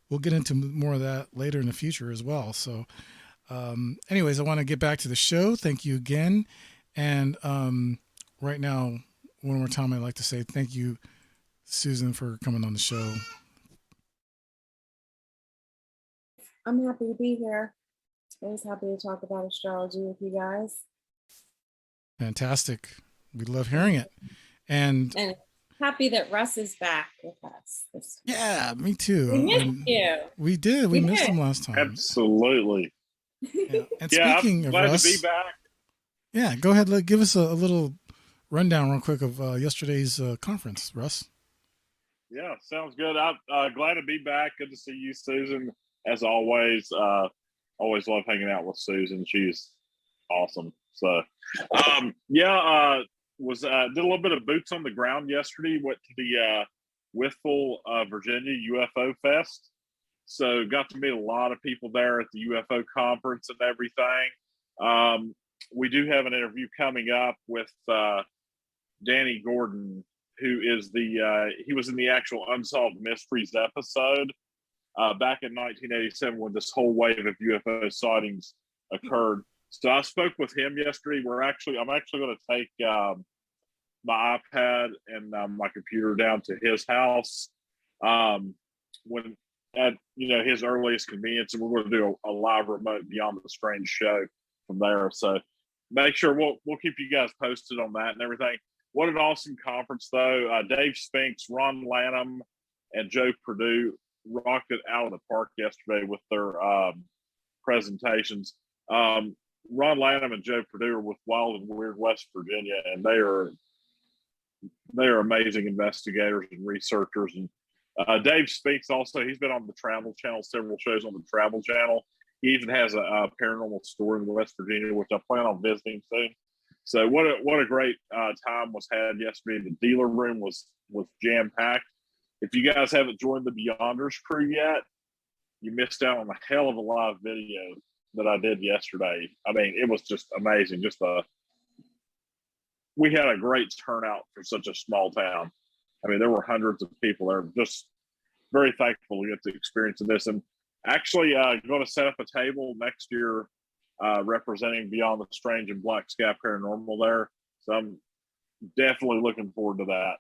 Speaker 9: we'll get into more of that later in the future as well. So anyways, I want to get back to the show. Thank you again. And right now, one more time, I'd like to say thank you, Susan, for coming on the show.
Speaker 11: I'm happy to be here. Always happy to talk about astrology with you guys.
Speaker 9: Fantastic. We love hearing it. And
Speaker 11: happy that Russ is back with us.
Speaker 9: Yeah, me too.
Speaker 11: We missed you.
Speaker 9: We did. We missed him last time.
Speaker 10: Absolutely.
Speaker 9: Yeah. And speaking
Speaker 10: I'm
Speaker 9: of
Speaker 10: glad
Speaker 9: Russ,
Speaker 10: to be back.
Speaker 9: Yeah, go ahead. Give us a little rundown real quick of yesterday's conference, Russ.
Speaker 10: Yeah, sounds good. I'm glad to be back. Good to see you, Susan. As always, always love hanging out with Susan. She's awesome. So, was did a little bit of boots on the ground yesterday. Went to the Withful, Virginia UFO Fest. So got to meet a lot of people there at the UFO conference and everything. We do have an interview coming up with Danny Gordon, who is he was in the actual Unsolved Mysteries episode back in 1987 when this whole wave of UFO sightings occurred. So I spoke with him yesterday. I'm actually going to take my iPad and my computer down to his house when at his earliest convenience, and we're going to do a live remote Beyond the Strange show from there. So make sure we'll keep you guys posted on that and everything. What an awesome conference, though. Dave Spinks, Ron Lanham, and Joe Perdue rocked it out of the park yesterday with their presentations. Ron Lanham and Joe Perdue are with Wild and Weird West Virginia, and they are amazing investigators and researchers. And Dave Spinks also, he's been on the Travel Channel, several shows on the Travel Channel. He even has a paranormal store in West Virginia, which I plan on visiting soon. So what a great time was had yesterday. The dealer room was jam packed. If you guys haven't joined the Beyonders crew yet, you missed out on a hell of a live video that I did yesterday. I mean, it was just amazing. We had a great turnout for such a small town. I mean, there were hundreds of people there. Just very thankful to get to experience this. And actually going to set up a table next year representing Beyond the Strange and Black Sky Paranormal there. So I'm definitely looking forward to that.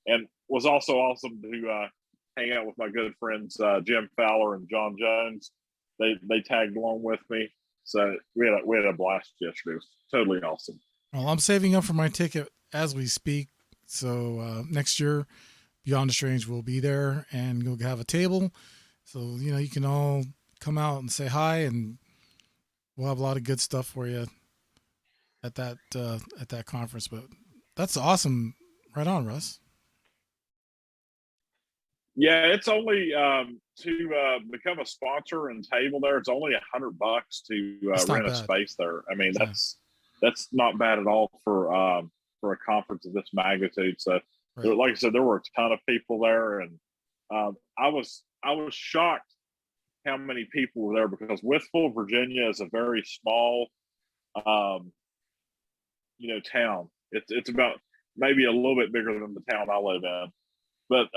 Speaker 10: And was also awesome to hang out with my good friends Jim Fowler and John Jones. They tagged along with me. So we had a blast yesterday. It was totally awesome.
Speaker 9: Well, I'm saving up for my ticket as we speak. So next year, Beyond the Strange will be there, and you'll have a table. So, you can all come out and say hi, and we'll have a lot of good stuff for you at that conference. But that's awesome. Right on, Russ.
Speaker 10: Yeah, it's only to become a sponsor and table there, it's only $100 to rent a space there. I mean, that's not bad at all for a conference of this magnitude. So, like I said, there were a ton of people there, and I was shocked how many people were there, because Wistful, Virginia, is a very small, town. It's about maybe a little bit bigger than the town I live in, but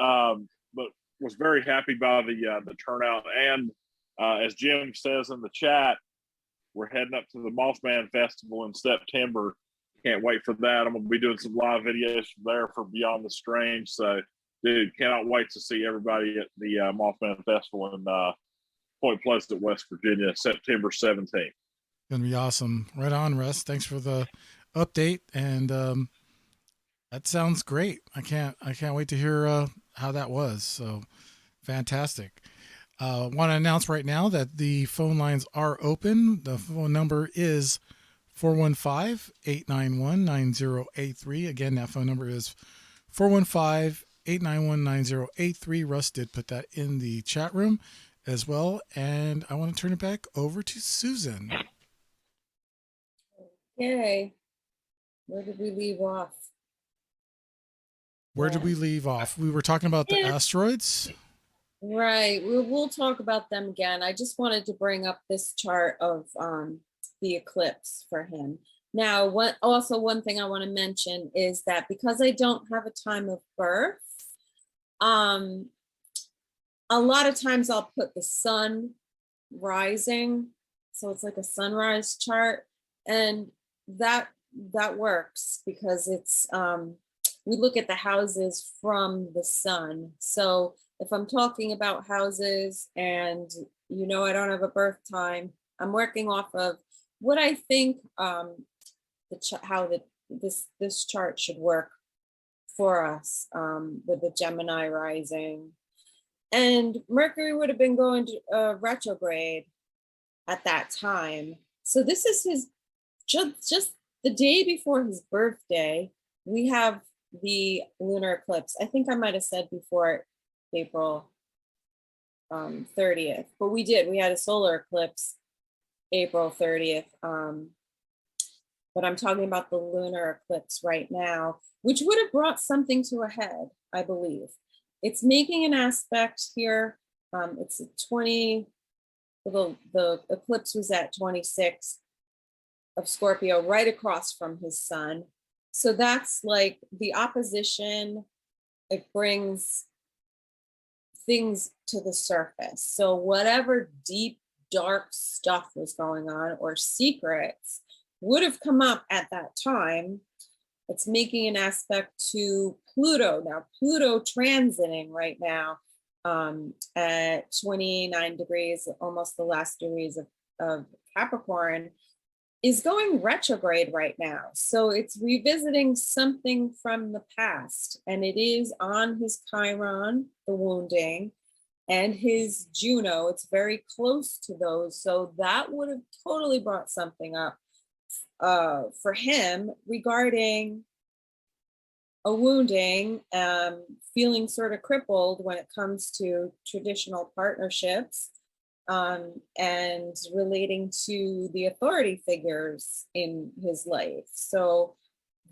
Speaker 10: was very happy by the turnout. And as Jim says in the chat, we're heading up to the Mothman Festival in September. Can't wait for that. I'm going to be doing some live videos from there for Beyond the Strange. So, dude, cannot wait to see everybody at the Mothman Festival in Point Pleasant, West Virginia, September 17th.
Speaker 9: Gonna be awesome. Right on, Russ. Thanks for the update, and that sounds great. I can't wait to hear how that was. So fantastic. Want to announce right now that the phone lines are open. The phone number is 415-891-9083. Again, that phone number is 415-891-9083. Russ did put that in the chat room as well. And I want to turn it back over to Susan.
Speaker 11: Okay. Where did we leave off?
Speaker 9: Where did we leave off? We were talking about the asteroids.
Speaker 11: Right. We'll talk about them again. I just wanted to bring up this chart of the eclipse for him. Now, one thing I want to mention is that because I don't have a time of birth, a lot of times I'll put the sun rising. So it's like a sunrise chart. And that works because it's we look at the houses from the sun. So if I'm talking about houses and I don't have a birth time, I'm working off of what I think this chart should work for us with the Gemini rising. And Mercury would have been going to retrograde at that time. So this is his just the day before his birthday. We have the lunar eclipse. I think I might have said before April 30th, but we had a solar eclipse April 30th. But I'm talking about the lunar eclipse right now, which would have brought something to a head, I believe. It's making an aspect here. It's 20, the eclipse was at 26 of Scorpio, right across from his sun. So that's like the opposition. It brings things to the surface. So whatever deep, dark stuff was going on or secrets would have come up at that time. It's making an aspect to Pluto. Now, Pluto transiting right now at 29 degrees, almost the last degrees of Capricorn, is going retrograde right now. So it's revisiting something from the past, and it is on his Chiron, the wounding, and his Juno. It's very close to those. So that would have totally brought something up for him regarding a wounding, feeling sort of crippled when it comes to traditional partnerships, and relating to the authority figures in his life. So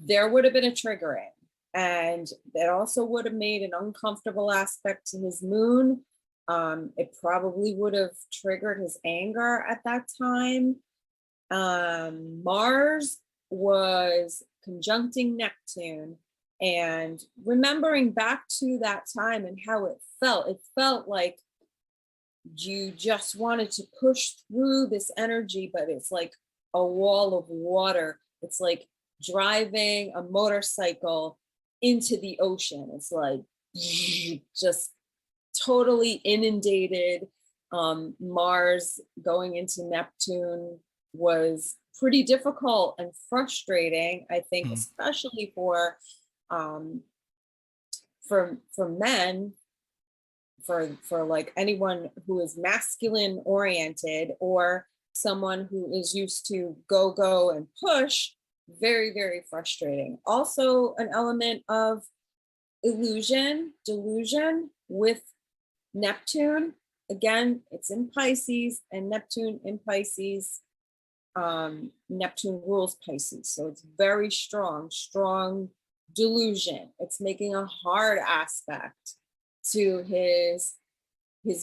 Speaker 11: there would have been a triggering, and that also would have made an uncomfortable aspect to his moon. It probably would have triggered his anger at that time. Mars was conjuncting Neptune, and remembering back to that time and how it felt like you just wanted to push through this energy, but it's like a wall of water. It's like driving a motorcycle into the ocean. It's like just totally inundated. Mars going into Neptune was pretty difficult and frustrating, I think, especially for men, for like anyone who is masculine oriented or someone who is used to go and push. Very, very frustrating. Also an element of delusion with Neptune. again, it's in Pisces, and Neptune in Pisces. Neptune rules Pisces, so it's very strong delusion. It's making a hard aspect to his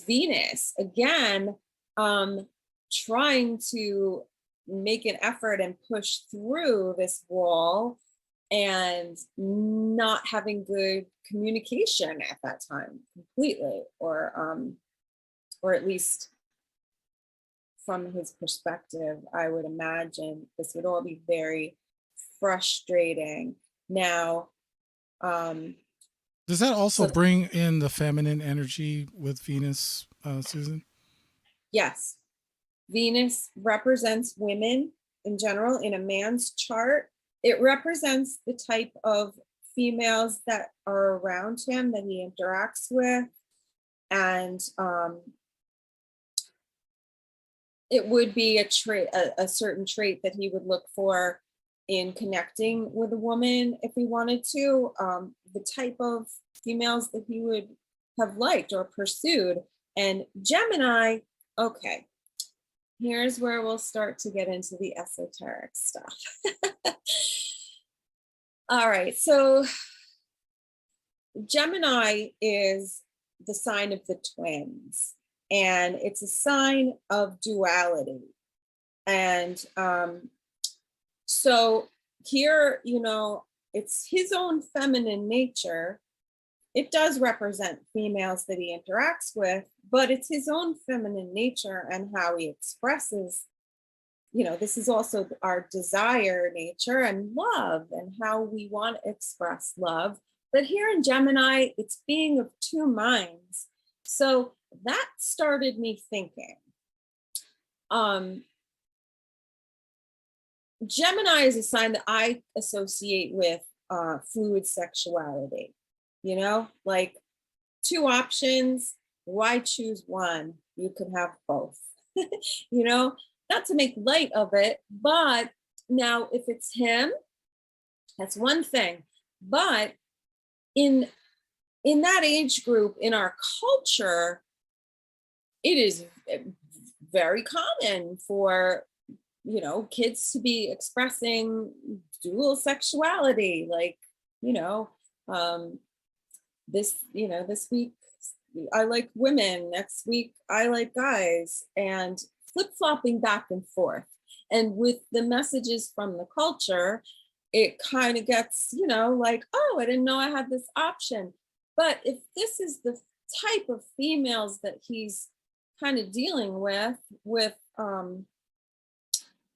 Speaker 11: Venus. Again, trying to make an effort and push through this wall and not having good communication at that time completely, or at least from his perspective, I would imagine this would all be very frustrating. Now,
Speaker 9: does that also bring in the feminine energy with Venus, Susan?
Speaker 11: Yes. Venus represents women in general in a man's chart. It represents the type of females that are around him, that he interacts with. And it would be a trait, a certain trait that he would look for in connecting with a woman if he wanted to. The type of females that he would have liked or pursued. And Gemini, okay, here's where we'll start to get into the esoteric stuff. All right, so Gemini is the sign of the twins, and it's a sign of duality. And so here, you know, it's his own feminine nature. It does represent females that he interacts with, but it's his own feminine nature and how he expresses, you know, this is also our desire nature and love and how we want to express love. But here in Gemini, it's being of two minds. So that started me thinking. Gemini is a sign that I associate with fluid sexuality. You know, like two options, why choose one? You could have both. You know, not to make light of it, but now if it's him, that's one thing. But in that age group, in our culture, it is very common for, you know, kids to be expressing dual sexuality, like, you know, this week I like women, next week I like guys, and flip-flopping back and forth. And with the messages from the culture, it kind of gets, you know, like, oh, I didn't know I had this option. But if this is the type of females that he's kind of dealing with,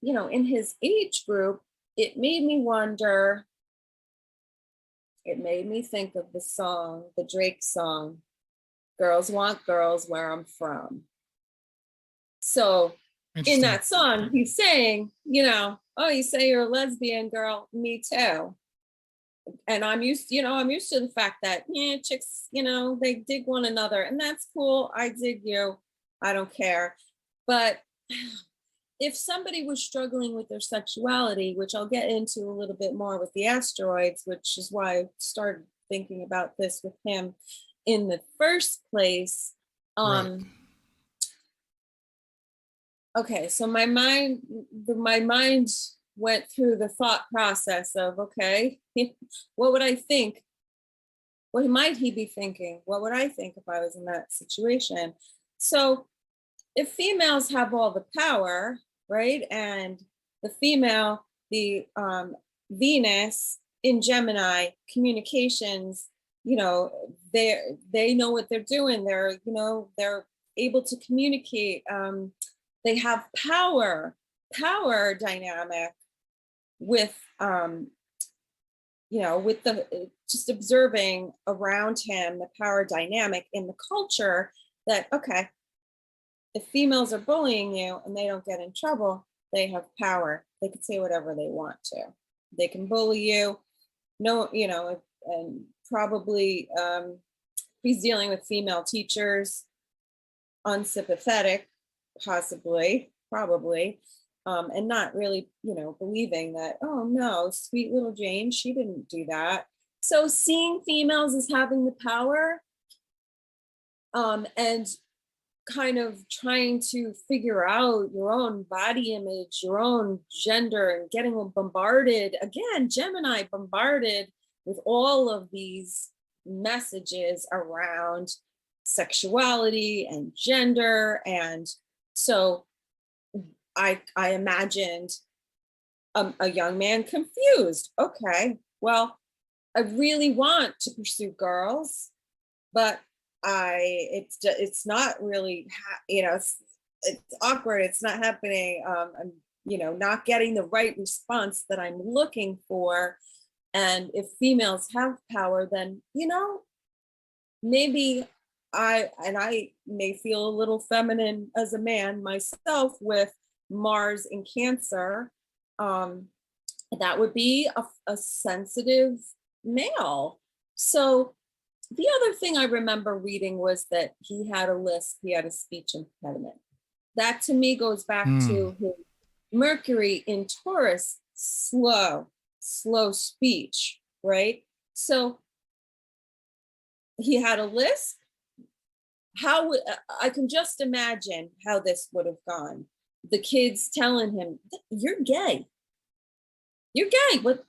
Speaker 11: you know, in his age group, it made me wonder, it made me think of the song, the Drake song, Girls Want Girls Where I'm From. So in that song, he's saying, you know, oh, you say you're a lesbian, girl, me too. And I'm used to the fact that, yeah, chicks, you know, they dig one another, and that's cool. I dig you. I don't care. But if somebody was struggling with their sexuality, which I'll get into a little bit more with the asteroids, which is why I started thinking about this with him in the first place.
Speaker 9: Right.
Speaker 11: Okay, so my mind went through the thought process of, okay, what would I think? What might he be thinking? What would I think if I was in that situation? So if females have all the power, right, and the female, the Venus in Gemini, communications, you know, they know what they're doing. They're, you know, they're able to communicate. They have power dynamic with, you know, with the, just observing around him, the power dynamic in the culture that, okay, if females are bullying you and they don't get in trouble, they have power. They can say whatever they want to. They can bully you. No, you know, and probably he's dealing with female teachers, unsympathetic, possibly, probably, and not really, you know, believing that, oh no, sweet little Jane, she didn't do that. So seeing females as having the power, and kind of trying to figure out your own body image, your own gender, and getting bombarded again, Gemini bombarded with all of these messages around sexuality and gender. And so I imagined a young man confused. Okay, well, I really want to pursue girls, but it's not really it's awkward. It's not happening. I'm not getting the right response that I'm looking for. And if females have power, then maybe I may feel a little feminine as a man myself with Mars in Cancer. That would be a sensitive male. So the other thing I remember reading was that he had a lisp, he had a speech impediment. That to me goes back to his Mercury in Taurus, slow speech, right? So he had a lisp. I can just imagine how this would have gone. The kids telling him, "You're gay. You're gay. What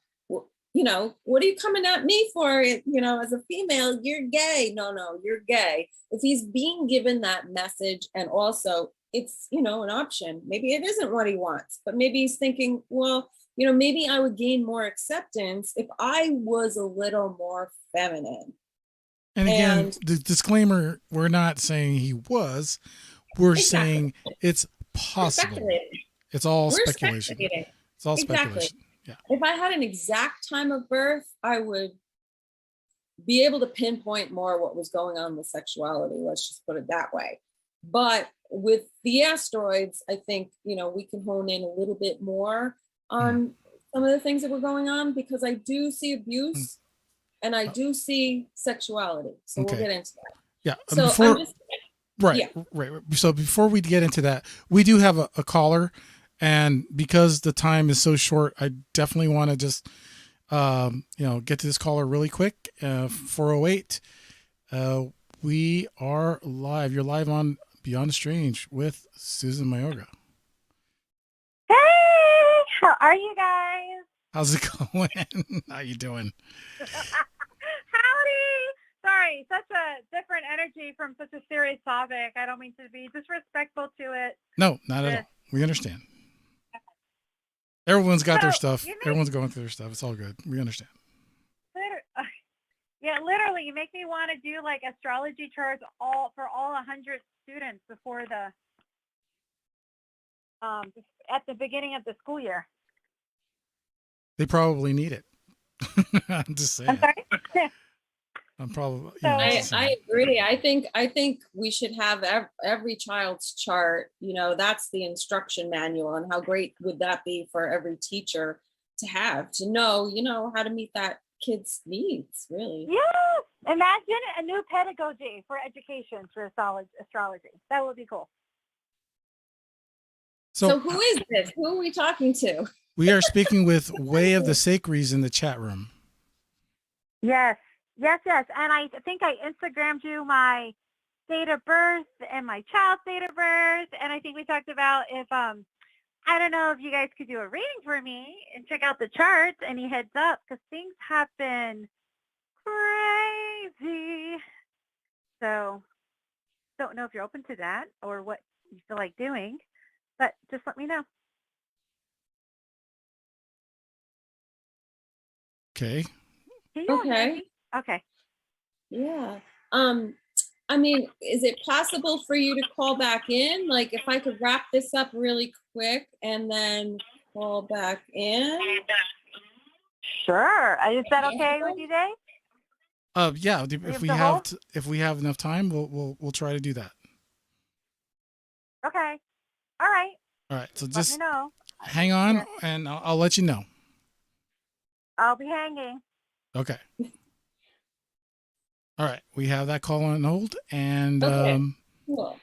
Speaker 11: are you coming at me for? As a female, you're gay. No, you're gay." If he's being given that message, and also it's, an option. Maybe it isn't what he wants, but maybe he's thinking, well, maybe I would gain more acceptance if I was a little more feminine.
Speaker 9: And again, the disclaimer, we're not saying he was, we're saying it's possible. It's all speculation. It's all speculation. Yeah.
Speaker 11: If I had an exact time of birth, I would be able to pinpoint more what was going on with sexuality. Let's just put it that way. But with the asteroids, I think, we can hone in a little bit more on some of the things that were going on, because I do see abuse and I do see sexuality. So we'll get into that.
Speaker 9: Yeah.
Speaker 11: So
Speaker 9: right. So before we get into that, we do have a caller. And because the time is so short, I definitely want to just, get to this caller really quick. 408. We are live. You're live on Beyond the Strange with Susan Mayorga.
Speaker 12: Hey, how are you guys?
Speaker 9: How's it going? How you doing?
Speaker 12: Howdy. Sorry, such a different energy from such a serious topic. I don't mean to be disrespectful to it.
Speaker 9: No, not at all. We understand. Everyone's got their stuff. Everyone's going through their stuff. It's all good. We understand.
Speaker 12: Literally, you make me want to do like astrology charts for all 100 students before at the beginning of the school year.
Speaker 9: They probably need it. I'm just saying.
Speaker 12: I'm sorry.
Speaker 9: I'm probably.
Speaker 11: I agree. I think we should have every child's chart. That's the instruction manual, and how great would that be for every teacher to know, how to meet that kid's needs. Really.
Speaker 12: Yes. Imagine a new pedagogy for education for astrology. That would be cool.
Speaker 11: So who is this? Who are we talking to?
Speaker 9: We are speaking with Way of the Sacries in the chat room.
Speaker 12: Yes. And I think I Instagrammed you my date of birth and my child's date of birth. And I think we talked about if, I don't know if you guys could do a reading for me and check out the charts. Any heads up? Because things have been crazy. So don't know if you're open to that or what you feel like doing, but just let me know.
Speaker 9: Okay.
Speaker 12: Okay.
Speaker 11: Yeah. I mean, is it possible for you to call back in? Like, if I could wrap this up really quick and then call back in?
Speaker 12: Sure. Is that okay with you, Dave?
Speaker 9: Yeah. If we have enough time, we'll try to do that.
Speaker 12: Okay. All right.
Speaker 9: All right. So just
Speaker 12: let me know.
Speaker 9: Hang on, and I'll let you know.
Speaker 12: I'll be hanging.
Speaker 9: Okay. All right, we have that call on hold, and
Speaker 11: cool.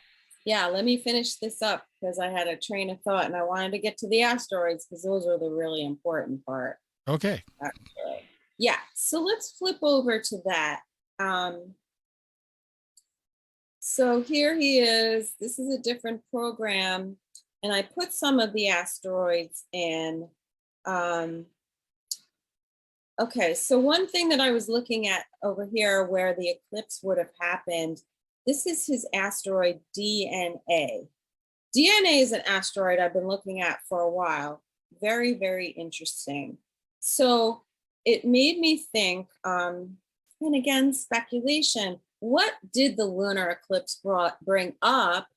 Speaker 11: Yeah, let me finish this up because I had a train of thought, and I wanted to get to the asteroids because those are the really important part.
Speaker 9: Okay.
Speaker 11: Actually. Yeah, so let's flip over to that. So here he is. This is a different program. And I put some of the asteroids in. Okay, so one thing that I was looking at over here where the eclipse would have happened, this is his asteroid DNA. DNA is an asteroid I've been looking at for a while. Very, very interesting. So it made me think, and again, speculation, what did the lunar eclipse bring up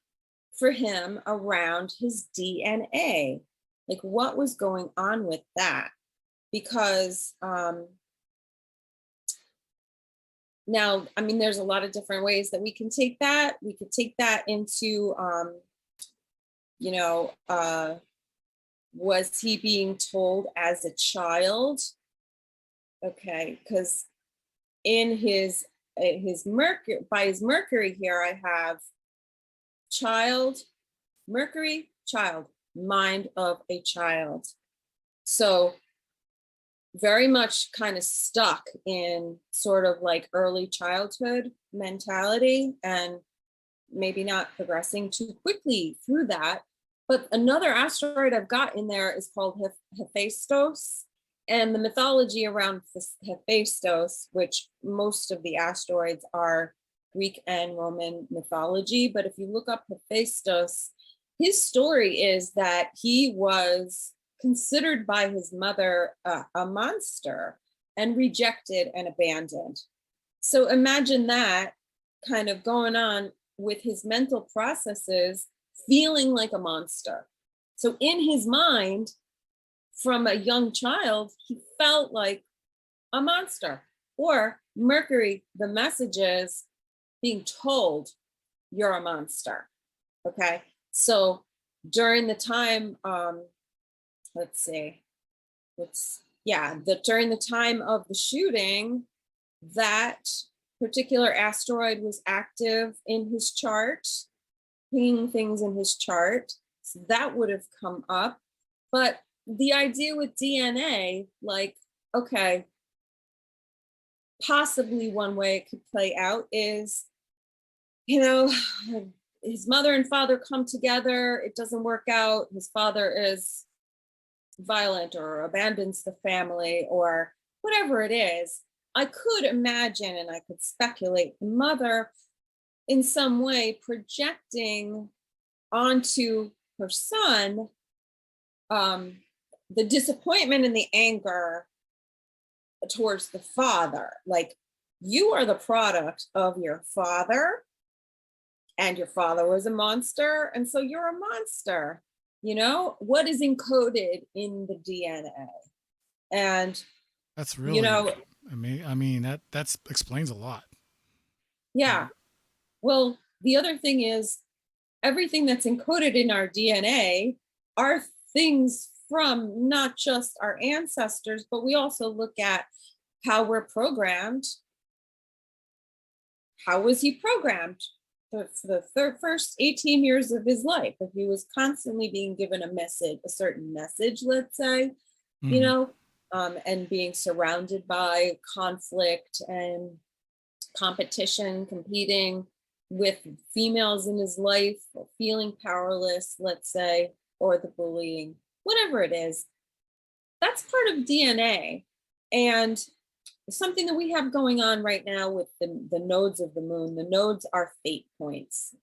Speaker 11: for him around his DNA? Like, what was going on with that? Because now, I mean, there's a lot of different ways that we can take that. We could take that into, was he being told as a child? Okay, because in his Mercury, by his Mercury here, I have child, Mercury, child, mind of a child. So very much kind of stuck in sort of like early childhood mentality and maybe not progressing too quickly through that. But another asteroid I've got in there is called Hephaestus. And the mythology around Hephaestus, which most of the asteroids are Greek and Roman mythology. But if you look up Hephaestus, his story is that he was considered by his mother a monster and rejected and abandoned. So imagine that kind of going on with his mental processes, feeling like a monster. So in his mind, from a young child, he felt like a monster. Or Mercury, the messages being told, you're a monster. Okay. So during the time, during the time of the shooting, that particular asteroid was active in his chart, pinging things in his chart. So that would have come up. But the idea with DNA, like, okay, possibly one way it could play out is, his mother and father come together, it doesn't work out, his father is violent or abandons the family or whatever it is. I could imagine and I could speculate the mother in some way projecting onto her son the disappointment and the anger towards the father. Like, you are the product of your father, and your father was a monster, and so you're a monster. What is encoded in the DNA? And
Speaker 9: that's really, I mean that explains a lot.
Speaker 11: Yeah. Well, the other thing is, everything that's encoded in our DNA are things from not just our ancestors, but we also look at how we're programmed. How was he programmed for the first 18 years of his life? If he was constantly being given a certain message, let's say, and being surrounded by conflict and competition, competing with females in his life, or feeling powerless, let's say, or the bullying, whatever it is, that's part of DNA. And something that we have going on right now with the nodes of the moon, the nodes are fate points.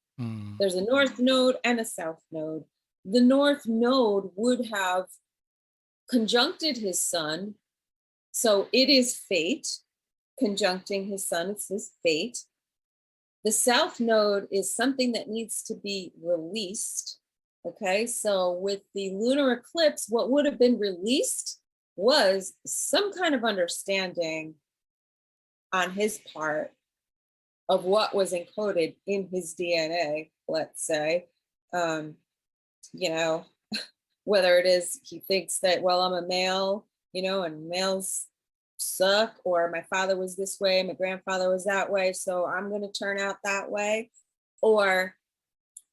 Speaker 11: There's a north node and a south node. The north node would have conjuncted his sun. So it is fate conjuncting his sun. It's his fate. The south node is something that needs to be released. Okay, so with the lunar eclipse, what would have been released was some kind of understanding on his part of what was encoded in his DNA, let's say. Whether it is he thinks that, well, I'm a male, and males suck, or my father was this way, my grandfather was that way, so I'm going to turn out that way. Or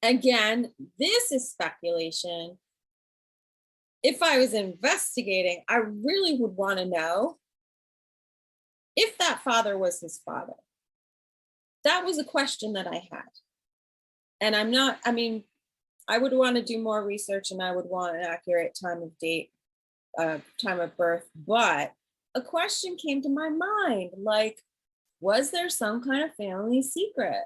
Speaker 11: again, this is speculation. If I was investigating, I really would want to know if that father was his father. That was a question that I had. And I'm not, I mean, I would want to do more research and I would want an accurate time of date, time of birth. But a question came to my mind, like, was there some kind of family secret?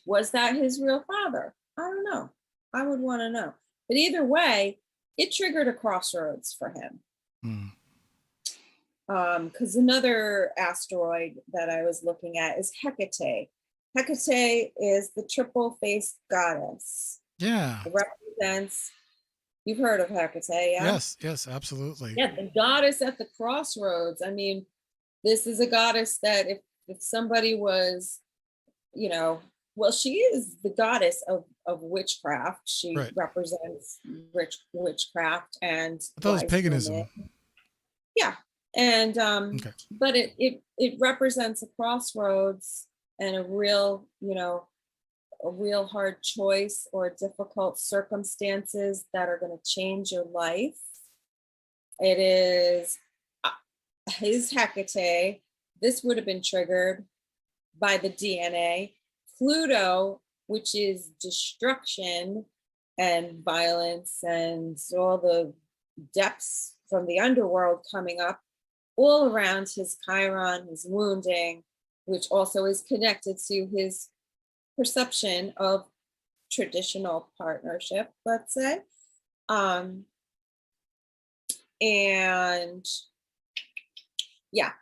Speaker 11: Was that his real father? I don't know. I would want to know. But either way, it triggered a crossroads for him. Because another asteroid that I was looking at is Hecate. Hecate is the triple-faced goddess.
Speaker 9: Yeah.
Speaker 11: It represents, you've heard of Hecate, yeah?
Speaker 9: Yes, absolutely.
Speaker 11: Yeah, the goddess at the crossroads. I mean, this is a goddess that if somebody was, you know, well, she is the goddess of witchcraft. She represents witchcraft and
Speaker 9: I thought it was paganism.
Speaker 11: Women. Yeah. And but it represents a crossroads and a real, you know, a real hard choice or difficult circumstances that are going to change your life. It is his Hecate. This would have been triggered by the DNA. Pluto, which is destruction and violence and all the depths from the underworld coming up, all around his Chiron, his wounding, which also is connected to his perception of traditional partnership, let's say. And yeah,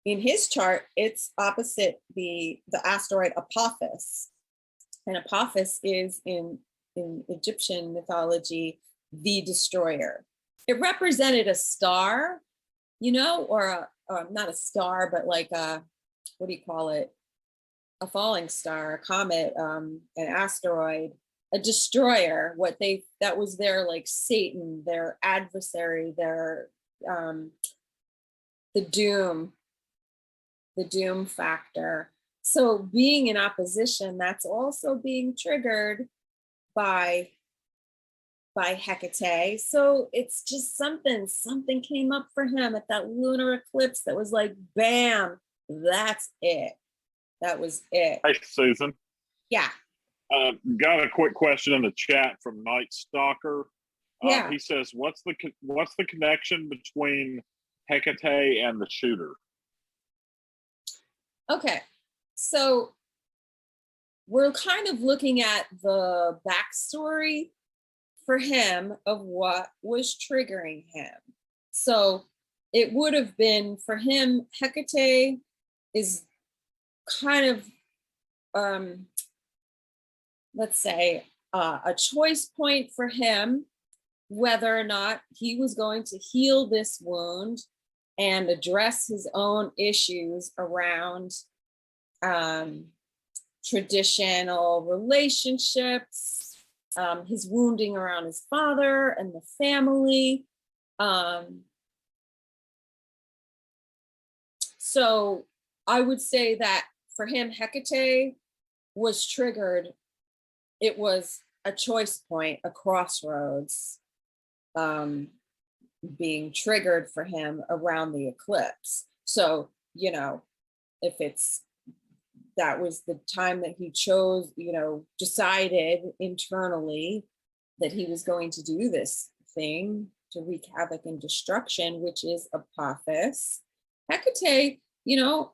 Speaker 11: in his chart, it's opposite the asteroid Apophis. And Apophis is in Egyptian mythology, the destroyer. It represented a star, you know, or not a star, but like a, what do you call it? A falling star, a comet, an asteroid, a destroyer. That was their like Satan, their adversary, their the doom factor. So being in opposition, that's also being triggered by Hecate. So it's just something came up for him at that lunar eclipse that was like, bam, that's it. That was it.
Speaker 10: Hey, Susan.
Speaker 11: Yeah.
Speaker 10: Got a quick question in the chat from Night Stalker.
Speaker 11: Yeah.
Speaker 10: He says, what's the connection between Hecate and the shooter?
Speaker 11: Okay. So we're kind of looking at the backstory for him of what was triggering him. So it would have been for him, Hecate is kind of, let's say, a choice point for him, whether or not he was going to heal this wound and address his own issues around traditional relationships, his wounding around his father and the family. So I would say that for him, Hecate was triggered. It was a choice point, a crossroads being triggered for him around the eclipse. So, you know, if that was the time that he chose, you know, decided internally that he was going to do this thing to wreak havoc and destruction, which is Apophis. Hecate, you know,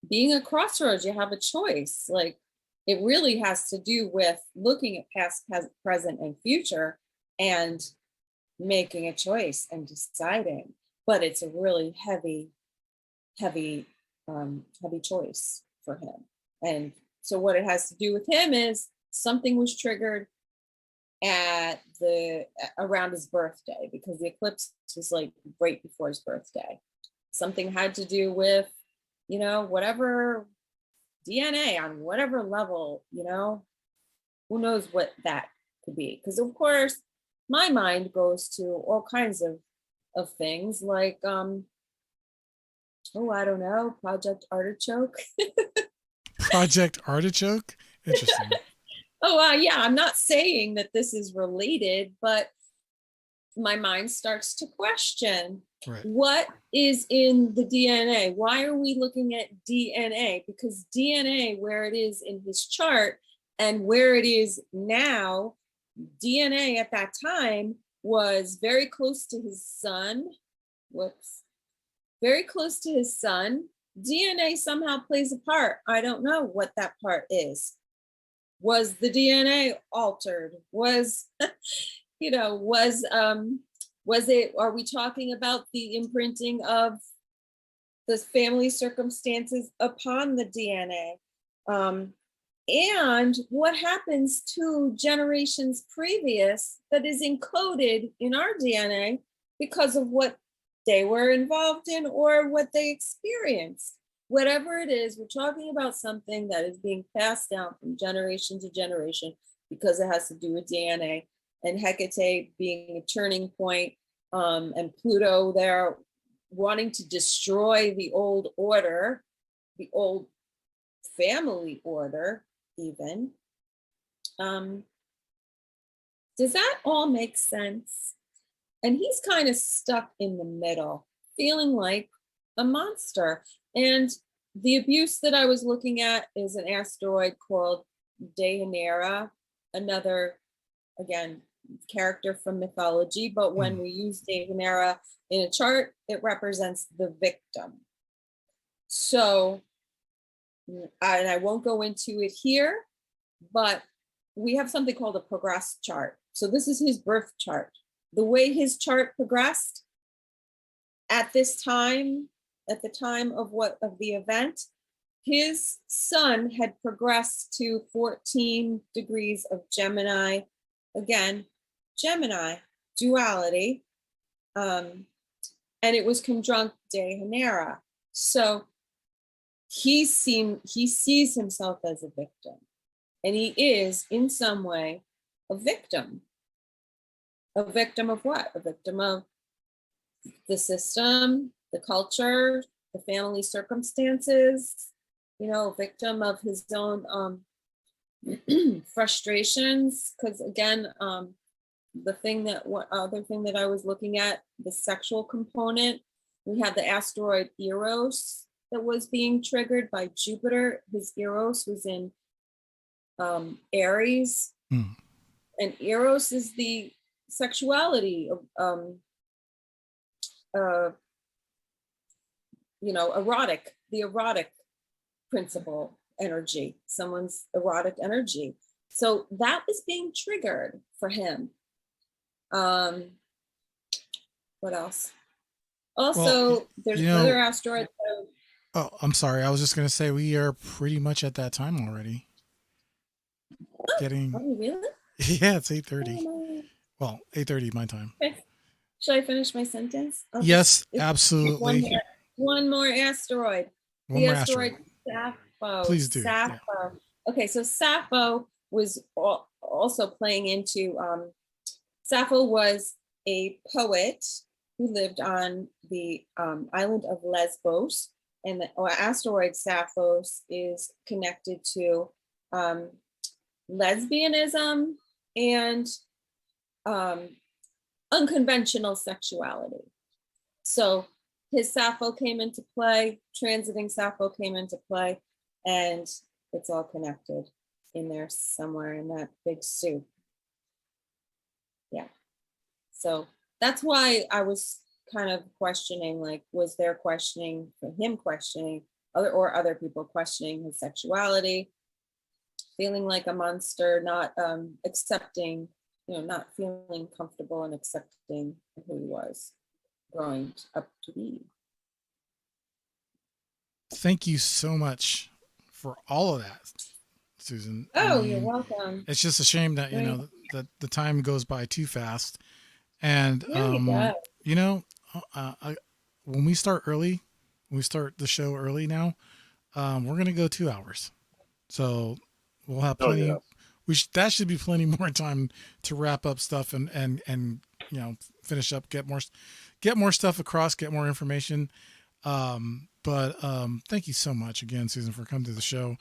Speaker 11: being a crossroads, you have a choice. Like, it really has to do with looking at past, present, and future and making a choice and deciding. But it's a really heavy choice for him. And so what it has to do with him is something was triggered around his birthday, because the eclipse was like right before his birthday. Something had to do with, you know, whatever DNA on whatever level, you know, who knows what that could be. Because of course, my mind goes to all kinds of things like, I don't know, Project Artichoke.
Speaker 9: Project Artichoke? Interesting.
Speaker 11: Yeah, I'm not saying that this is related, but my mind starts to question what is in the DNA. Why are we looking at DNA? Because DNA, where it is in his chart, And where it is now, DNA at that time was very close to his sun. Very close to his sun. DNA somehow plays a part. I don't know what that part is. Was the DNA altered? Was, was it, are we talking about the imprinting of the family circumstances upon the DNA? And what happens to generations previous that is encoded in our DNA because of what they were involved in or what they experienced? Whatever it is, we're talking about something that is being passed down from generation to generation because it has to do with DNA, and Hecate being a turning point, and Pluto there wanting to destroy the old order, the old family order even. Does that all make sense? And he's kind of stuck in the middle, feeling like a monster. And the abuse that I was looking at is an asteroid called Deianira, another, again, character from mythology. But when we use Deianira in a chart, it represents the victim. So, and I won't go into it here, but we have something called a progress chart. So this is his birth chart. The way his chart progressed at this time, at the time of the event, his sun had progressed to 14 degrees of Gemini. Again, Gemini, duality. And it was conjunct Deianira. So he sees himself as a victim. And he is, in some way, a victim. A victim of what? A victim of the system, the culture, the family circumstances, a victim of his own frustrations. Because again, other thing that I was looking at, the sexual component, we had the asteroid Eros that was being triggered by Jupiter. His Eros was in Aries. And Eros is the sexuality of erotic, the erotic principle energy, someone's erotic energy. So that was being triggered for him. What else? Also, there's another asteroid.
Speaker 9: Oh, I'm sorry. I was just going to say we are pretty much at that time already.
Speaker 11: Are we really?
Speaker 9: Yeah, it's 8:30. Well, 8:30 my time.
Speaker 11: Okay. Should I finish my sentence?
Speaker 9: Yes, absolutely.
Speaker 11: One more asteroid.
Speaker 9: One more asteroid.
Speaker 11: Sappho.
Speaker 9: Please do.
Speaker 11: Sappho. Yeah. Okay, so Sappho was also playing into. Sappho was a poet who lived on the island of Lesbos, and the asteroid Sappho is connected to lesbianism and unconventional sexuality. So his Sappho came into play, transiting Sappho came into play, and it's all connected in there somewhere in that big soup. Yeah. So that's why I was kind of questioning, like, was there questioning for him, questioning other people questioning his sexuality, feeling like a monster, not accepting, not feeling comfortable and accepting who he was growing up to be.
Speaker 9: Thank you so much for all of that, Susan.
Speaker 11: Oh, you're welcome.
Speaker 9: It's just a shame that, that the time goes by too fast. And, when we start early, we start the show early now, we're going to go 2 hours. So we'll have plenty. That should be plenty more time to wrap up stuff and finish up, get more stuff across, get more information. But thank you so much again, Susan, for coming to the show.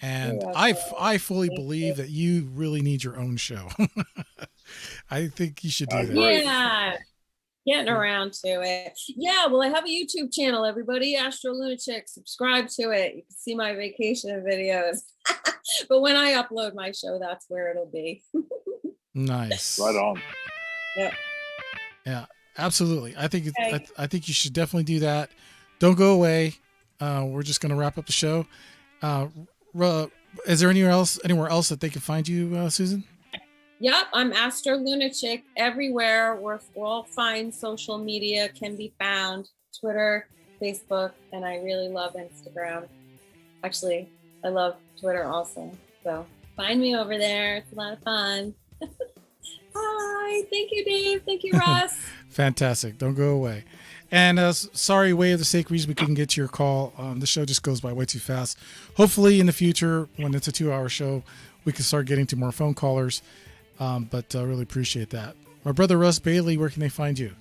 Speaker 9: And I fully believe that you really need your own show. I think you should do that.
Speaker 11: Yeah, getting around to it. Yeah, well, I have a YouTube channel, everybody, AstroLunachick. Subscribe to it. You can see my vacation videos. But when I upload my show, that's where it'll be.
Speaker 9: Nice.
Speaker 10: Right on.
Speaker 11: Yeah.
Speaker 9: Yeah, absolutely. I think
Speaker 11: Okay.
Speaker 9: I think you should definitely do that. Don't go away. We're just going to wrap up the show. Is there anywhere else that they can find you, Susan?
Speaker 11: Yep, I'm AstroLunachick everywhere where all fine social media can be found. Twitter, Facebook, and I really love Instagram. Actually, I love Twitter also. So find me over there. It's a lot of fun. Hi. Thank you, Dave. Thank you, Russ.
Speaker 9: Fantastic. Don't go away. And sorry, Way of the Sacred, we couldn't get to your call. The show just goes by way too fast. Hopefully in the future, when it's a 2-hour show, we can start getting to more phone callers. But I really appreciate that. My brother, Russ Bailey, where can they find you?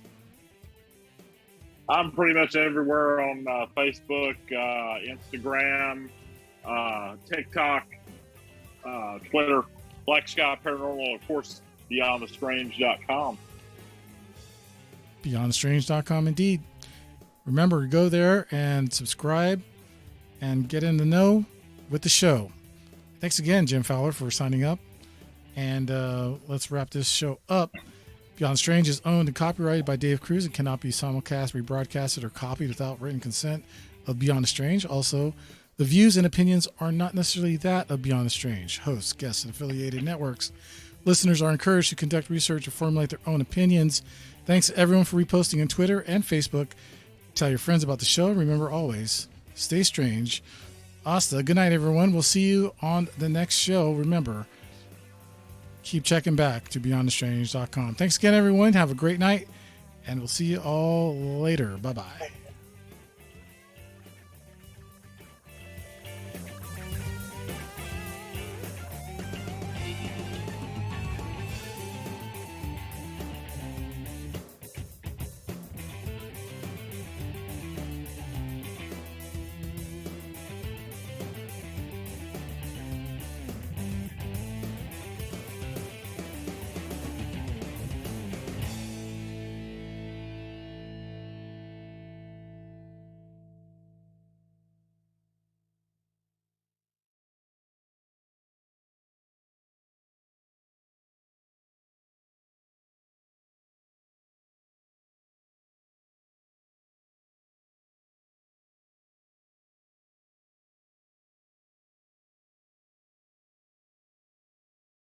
Speaker 10: I'm pretty much everywhere on Facebook, Instagram, TikTok, Twitter, Black Sky Paranormal, of course, beyondthestrange.com.
Speaker 9: Beyondthestrange.com, indeed. Remember, go there and subscribe and get in the know with the show. Thanks again, Jim Fowler, for signing up. And let's wrap this show up. Beyond Strange is owned and copyrighted by Dave Cruz and cannot be simulcast, rebroadcasted, or copied without written consent of Beyond the Strange. Also, the views and opinions are not necessarily that of Beyond the Strange, hosts, guests, and affiliated networks. Listeners are encouraged to conduct research and formulate their own opinions. Thanks to everyone for reposting on Twitter and Facebook. Tell your friends about the show. Remember always, stay strange. Asta, good night, everyone. We'll see you on the next show. Remember, keep checking back to beyondthestrange.com. Thanks again, everyone. Have a great night, and we'll see you all later. Bye-bye.